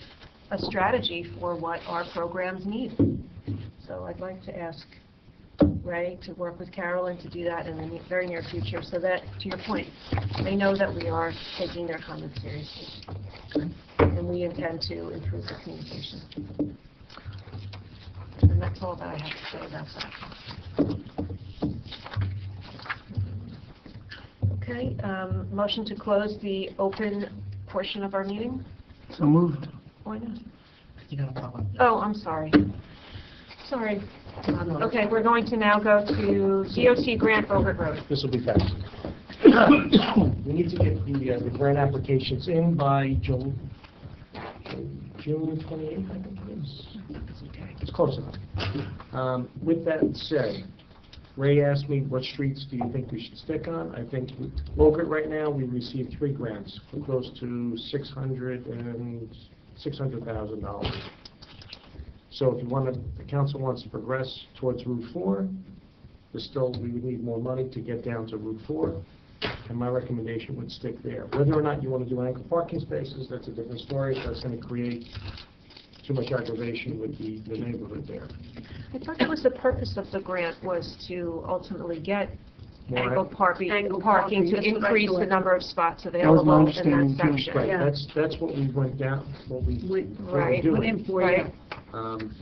a strategy for what our programs need. So I'd like to ask Ray to work with Carolyn to do that in the very near future, so that, to your point, they know that we are taking their comments seriously. And we intend to improve the communication. And that's all that I have to say about that. Okay, motion to close the open portion of our meeting? So moved. Why not? You gotta talk about Oh, I'm sorry. Sorry. Okay, we're going to now go to DOT grant Bogert Road. This will be fast. We need to get the grant applications in by June 28th, I think it is. It's close enough. With that said, Ray asked me, what streets do you think we should stick on? I think Bogert right now, we received 3 grants, close to $600,000. So if you want to, the council wants to progress towards Route 4, we would need more money to get down to Route 4, and my recommendation would stick there. Whether or not you want to do anchor parking spaces, that's a different story. That's going to create too much aggravation with the neighborhood there. I thought that was the purpose of the grant, was to ultimately get More angled parking to that's increase what I the number of spots my available in understanding, that too. section. Right, Yeah. that's what we went down, what we Right. doing. Put in for Right. you.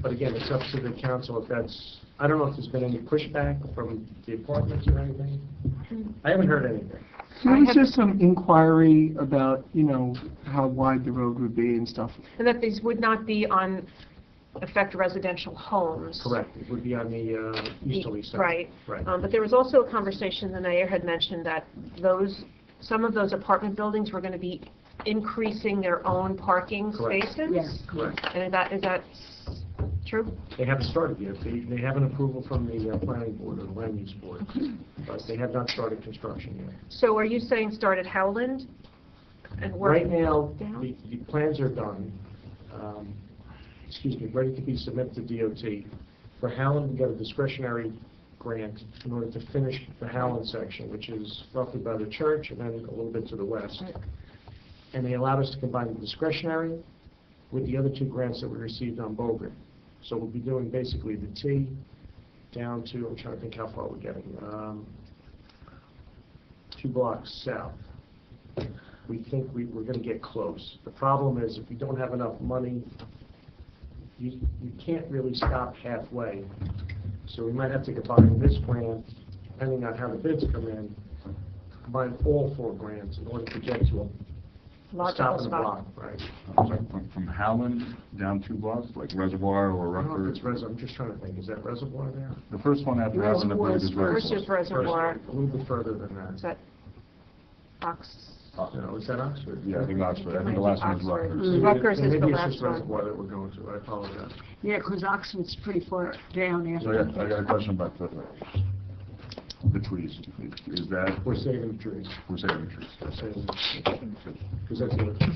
But again, it's up to the council if that's, I don't know if there's been any pushback from the apartments or anything. I haven't heard anything. There was just some inquiry about, you know, how wide the road would be and stuff. And that these would not be affect residential homes. Correct, it would be on the easterly side. Right. Right. But there was also a conversation, the mayor had mentioned that those some of those apartment buildings were going to be increasing their own parking Correct. spaces? Yes. Correct. And is that true? They haven't started yet. They have an approval from the planning board or the land use board, but they have not started construction yet. So are you saying start at Howland? And work Right now, down? the plans are done, ready to be submitted to DOT. For Howland, we got a discretionary grant in order to finish the Howland section, which is roughly by the church and then a little bit to the west. Right. And they allowed us to combine the discretionary with the other two grants that we received on Bergen. So we'll be doing basically the T down to, I'm trying to think how far we're getting, 2 blocks south. We think we're going to get close. The problem is if we don't have enough money, you can't really stop halfway. So we might have to combine this grant, depending on how the bids come in, combine all 4 grants in order to get to a stop in the block, right? From Howland down 2 blocks, like Reservoir or I don't know if Rutgers? it's I'm just trying to think, is that Reservoir there? The first one after Howland, I believe, is First Reservoir. is Reservoir. A little bit further than that. Is that Ox? No, is that Oxford? Yeah, I think Oxford. I think the last one is Oxford. Rutgers. Rutgers is the Maybe it's last just one. Reservoir that we're going to, I apologize. Yeah, because Oxford's pretty far down So after. I got a question about the trees. Is that, We're saving the trees. we're saving the trees? We're saving the trees. Because that's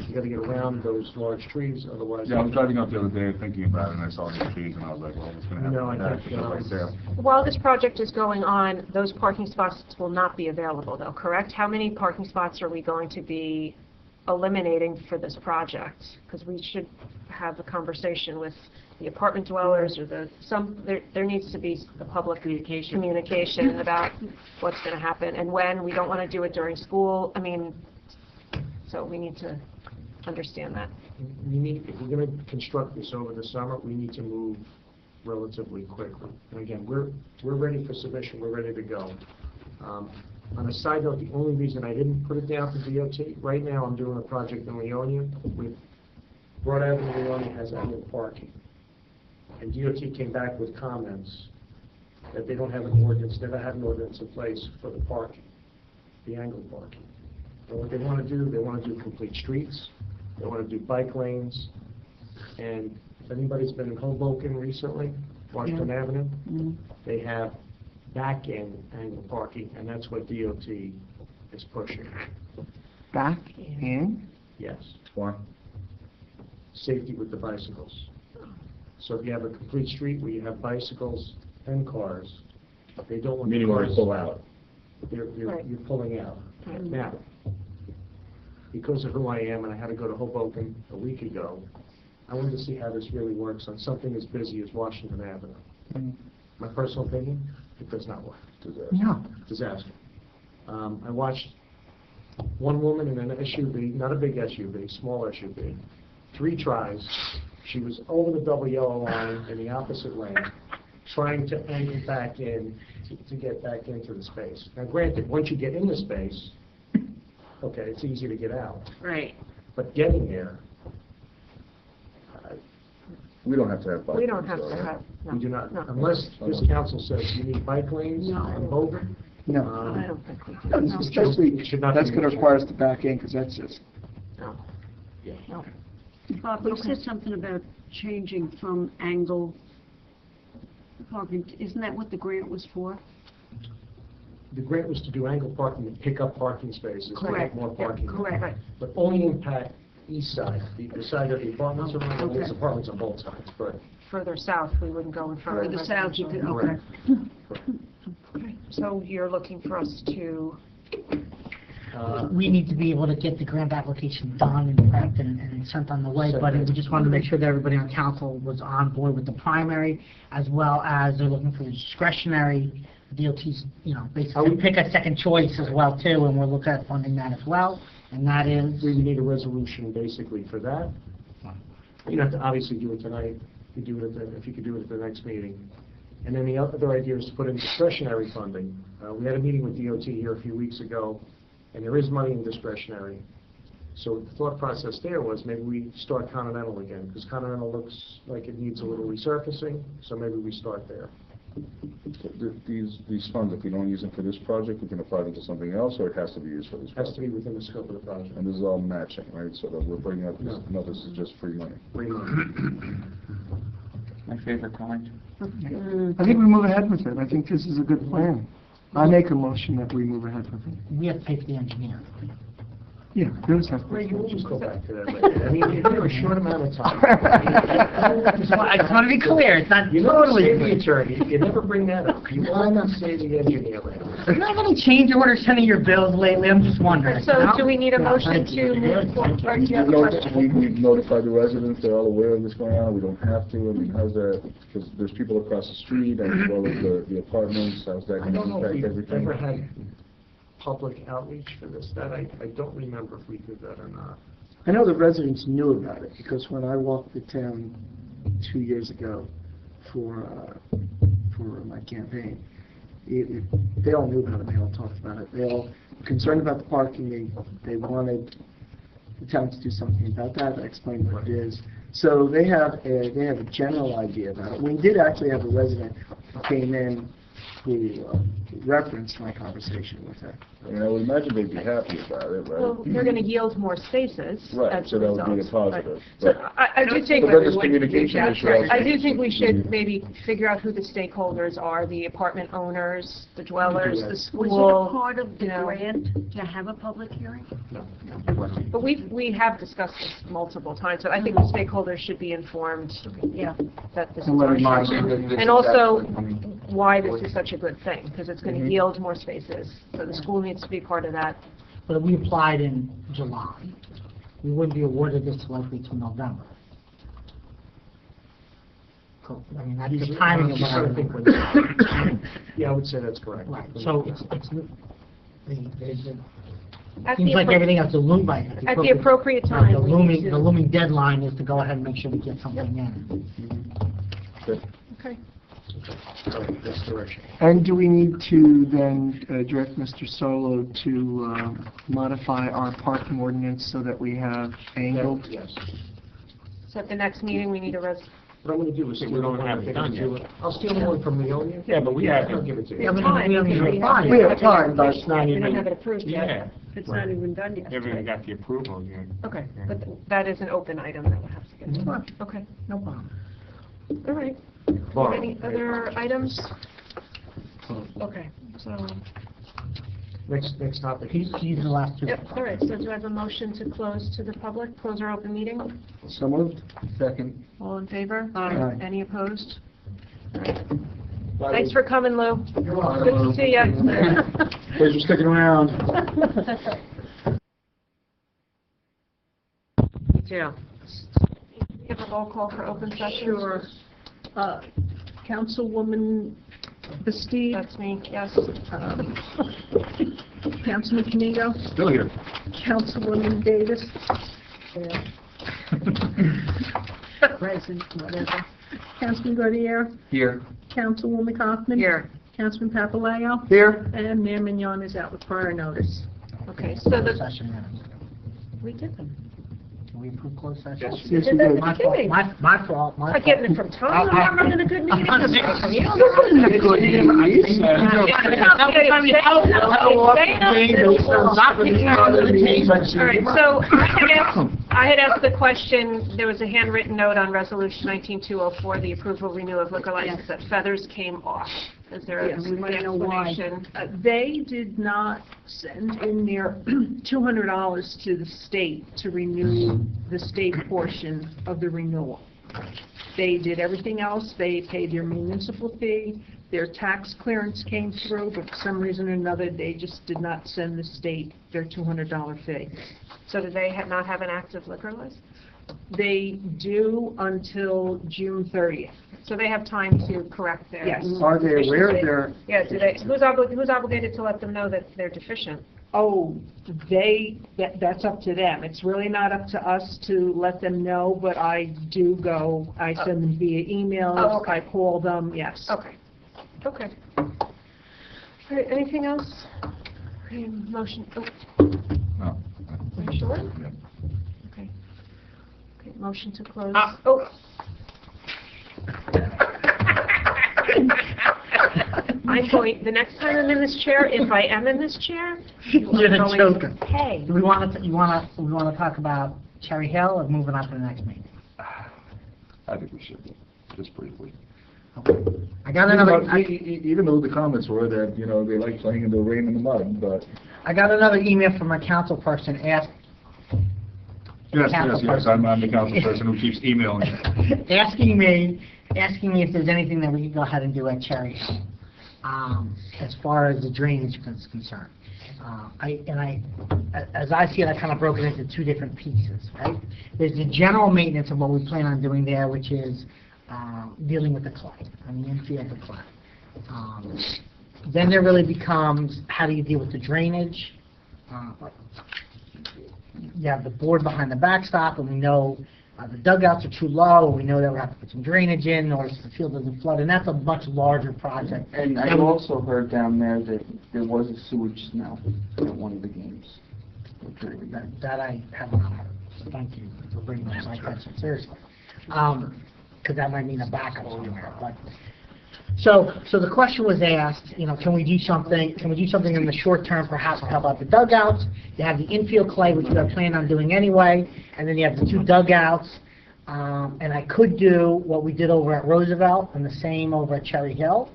you got to get around those large trees, otherwise. Yeah, I was driving up the other day thinking about it, and I saw these trees, and I was like, well, what's going to happen No, with I that? think, Because right there. While this project is going on, those parking spots will not be available though, correct? How many parking spots are we going to be eliminating for this project? Because we should have a conversation with the apartment dwellers or there needs to be the public communication about what's going to happen and when. We don't want to do it during school. I mean, so we need to understand that. If we're going to construct this over the summer, we need to move relatively quickly. And again, we're ready for submission, we're ready to go. On a side note, the only reason I didn't put it down for DOT, right now I'm doing a project in Leonia with Broad Avenue. Leonia has annual parking. And DOT came back with comments that they don't have an ordinance, never had an ordinance in place for the parking, the angled parking. And what they want to do, they want to do complete streets, they want to do bike lanes, and if anybody's been in Hoboken recently, Washington Avenue, they have back-end angled parking, and that's what DOT is pushing. Back in? Yes. Why? Safety with the bicycles. So if you have a complete street where you have bicycles and cars, they don't want the Meaning where cars. you pull out. Right. You're pulling out. Now, because of who I am, and I had to go to Hoboken a week ago, I wanted to see how this really works on something as busy as Washington Avenue. My personal opinion, it does not work. No. Disaster. I watched one woman in an SUV, not a big SUV, small SUV, 3 tries. She was over the double yellow line in the opposite lane, trying to angle back in to get back into the space. Now granted, once you get in the space, okay, it's easy to get out. Right. But getting there, We don't have to have bike We don't lanes, have though, to right? have, no. we do not, No. unless this council says you need bike lanes on Bogan. No. I don't think we do. No. Especially, It should not that's be going to an issue. require us to back in, because that's just, No. Yeah. No. Bob, you said something about changing from angle parking. Isn't that what the grant was for? The grant was to do angle parking and pick up parking spaces, to get Correct. more Yeah, parking. correct. But only impact east side, the side of the apartments are on, Okay. there's apartments on both sides, but Further south, we wouldn't go in front of Further south, you could, okay. Correct. So you're looking for us to, We need to be able to get the grant application done and prepped and sent on the way, but we just wanted to make sure that everybody on council was on board with the primary, as well as they're looking for the discretionary. DOT's, basically pick a second choice as well too, and we'll look at funding that as well, and that is. we need a resolution basically for that. You don't have to obviously do it tonight, you do it if you could do it at the next meeting. And then the other idea is to put in discretionary funding. We had a meeting with DOT here a few weeks ago, and there is money in discretionary. So the thought process there was maybe we start Continental again, because Continental looks like it needs a little resurfacing, so maybe we start there. These funds, if we don't use them for this project, we can apply them to something else, or it has to be used for this Has to project? be within the scope of the project. And this is all matching, right? So that we're bringing up, No. no, this is just free money. Free money. My favorite kind. I think we move ahead with it. I think this is a good plan. I make a motion that we move ahead with it. We have to pay for the engineer. Yeah, those have. Ray, you always go back to that later. I mean, you're here a short amount of time. I just want to be clear, it's not You never totally say the clear. attorney, you never bring that up. You always say the engineer later. You have any change orders sending your bills lately? I'm just wondering. So no? do we need a No, motion thank you. to move forward? Or do you have a question? We've notified the residents, they're all aware of what's going on, we don't have to, I mean, how's that, because there's people across the street, and as well as the apartments, how's that I going to don't know if impact we've everything? ever had public outreach for this. That I don't remember if we did that or not. I know the residents knew about it, because when I walked the town 2 years ago for my campaign, they all knew about it, they all talked about it. They all were concerned about the parking, they wanted the town to do something about that. I explained what it is. So they have a general idea about it. We did actually have a resident who came in who referenced my conversation with her. I mean, I would imagine they'd be happy about it, right? Well, they're going to yield more spaces Right, as so a that result. would be a positive. So But- I do think, But then there's communication issue also. I do think we should maybe figure out who the stakeholders are, the apartment owners, the dwellers, the Was school. it part of the you know. grant to have a public hearing? But we have discussed this multiple times, so I think the stakeholders should be informed Yeah. that this is And let our them know that intention. this And is also, actually- why this is such a good thing, because it's going to Mhm. yield more spaces. So the school needs to be part of that. But we applied in July. We wouldn't be awarded this likely till November. Cool. I mean, that's the timing of what I would think. Yeah, I would say that's correct. Right, so it's At seems the like appro- everything has to loom by. At the appropriate time, The we need to- looming deadline is to go ahead and make sure we get something in. Okay. That's direction. And do we need to then direct Mr. Solo to modify our parking ordinance so that we have angled? Yes. So at the next meeting, we need a What I'm going to do is... We don't have it done yet. I'll steal the one from Leonia. Yeah, but we have I'll it. give it to you. Yeah, but Fine, we haven't because even we applied. We have time, but It's not We don't even, have it approved yet. yeah, It's not even done yet. haven't even got the approval yet. Okay, but that is an open item that we'll have to get to. Okay, No problem. all right. Borough. Any other items? Okay, so, Next topic. He's the last two. yep, all right, so do I have a motion to close to the public, close our open meeting? So moved. Second. All in favor? Aye. Any opposed? All right. Thanks for coming, Lou. welcome, Good to Lou. see ya. Thanks for sticking around. Yeah. We have a roll call for open session? Sure. Councilwoman Bastide? That's me, yes. Councilman Canigo? Still here. Councilwoman Davis? Present, whatever. Councilman Gaudier? Here. Councilwoman Kaufman? Here. Councilman Papalayo? Here. And Mayor Mignon is out with prior notice. Okay, so Closed the, session minutes. we did them. Can we approve closed session? Yes, Did we that did. at My the fault, beginning. my fault, my Not fault. getting it from Tom, I'm not running a good meeting. You don't Wasn't a good meeting. All right, so I had asked the question, there was a handwritten note on Resolution 19204, the approval renew of liquor license, that Feathers came off. Is there a Yes, we might know why. explanation? They did not send in their $200 to the state to renew the state portion of the renewal. They did everything else. They paid their municipal fee, their tax clearance came through, but for some reason or another, they just did not send the state their $200 fee. So do they not have an active liquor list? They do until June 30th. So they have time to correct their... Yes. Are they aware of their? Yeah, do they, who's obligated to let them know that they're deficient? Oh, that's up to them. It's really not up to us to let them know, but I do go, I send them via emails, Oh, okay. I call them, yes. Okay. Okay. All right, anything else? Okay, motion, oh, No. are you sure? Okay. Okay, motion to close. Oh. the next time I'm in this chair, if I am in this chair, you You're are the going joker. to pay. Do we want to talk about Cherry Hill or moving on to the next meeting? I think we should, just briefly. I got another, Even though the comments were that, they like playing in the rain and the mud, but... I got another email from a council person Yes, I'm the council person who keeps emailing you. asking me if there's anything that we can go ahead and do at Cherry Hill, as far as the drainage is concerned. As I see it, I kind of broke it into two different pieces, right? There's the general maintenance of what we plan on doing there, which is dealing with the clay, the infield of clay. Then there really becomes, how do you deal with the drainage? You have the board behind the backstop, and we know the dugouts are too low, and we know that we have to put some drainage in order so the field doesn't flood, and that's a much larger project. And I also heard down there that there was a sewage smell at one of the games. That I have not heard, so thank you for bringing that to my attention, seriously. Because that might mean a backup somewhere, but. So the question was asked, can we do something in the short term, perhaps to help out the dugouts? You have the infield clay, which we are planning on doing anyway, and then you have the two dugouts. And I could do what we did over at Roosevelt and the same over at Cherry Hill.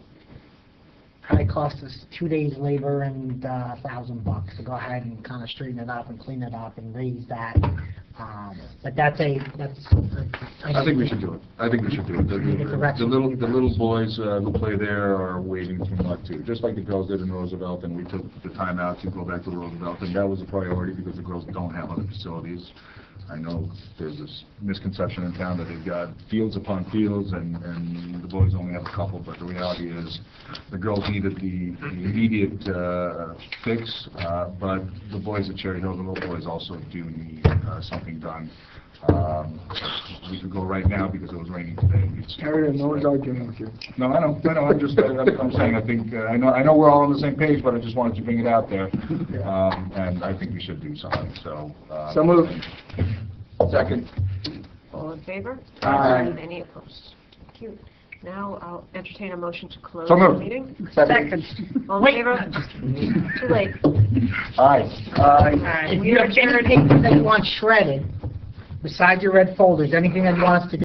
Probably cost us 2 days labor and $1,000 to go ahead and kind of straighten it up and clean it up and raise that. But I think we should do it. The little boys who play there are wading through mud too, just like the girls did in Roosevelt, and we took the time out to go back to Roosevelt, and that was a priority because the girls don't have other facilities. I know there's this misconception in town that they've got fields upon fields and the boys only have a couple, but the reality is the girls needed the immediate fix, but the boys at Cherry Hill, the little boys also do need something done. We could go right now because it was raining today. Harry, no one's arguing with you. No, I know. I'm saying, I know we're all on the same page, but I just wanted to bring it out there. And I think we should do something, so. So moved. Second. All in favor? Aye. Any opposed? Thank you. Now I'll entertain a motion to close So the moved. meeting. Second. All in favor? Too late. If you have anything that you want shredded, besides your red folders, anything that you want us to do.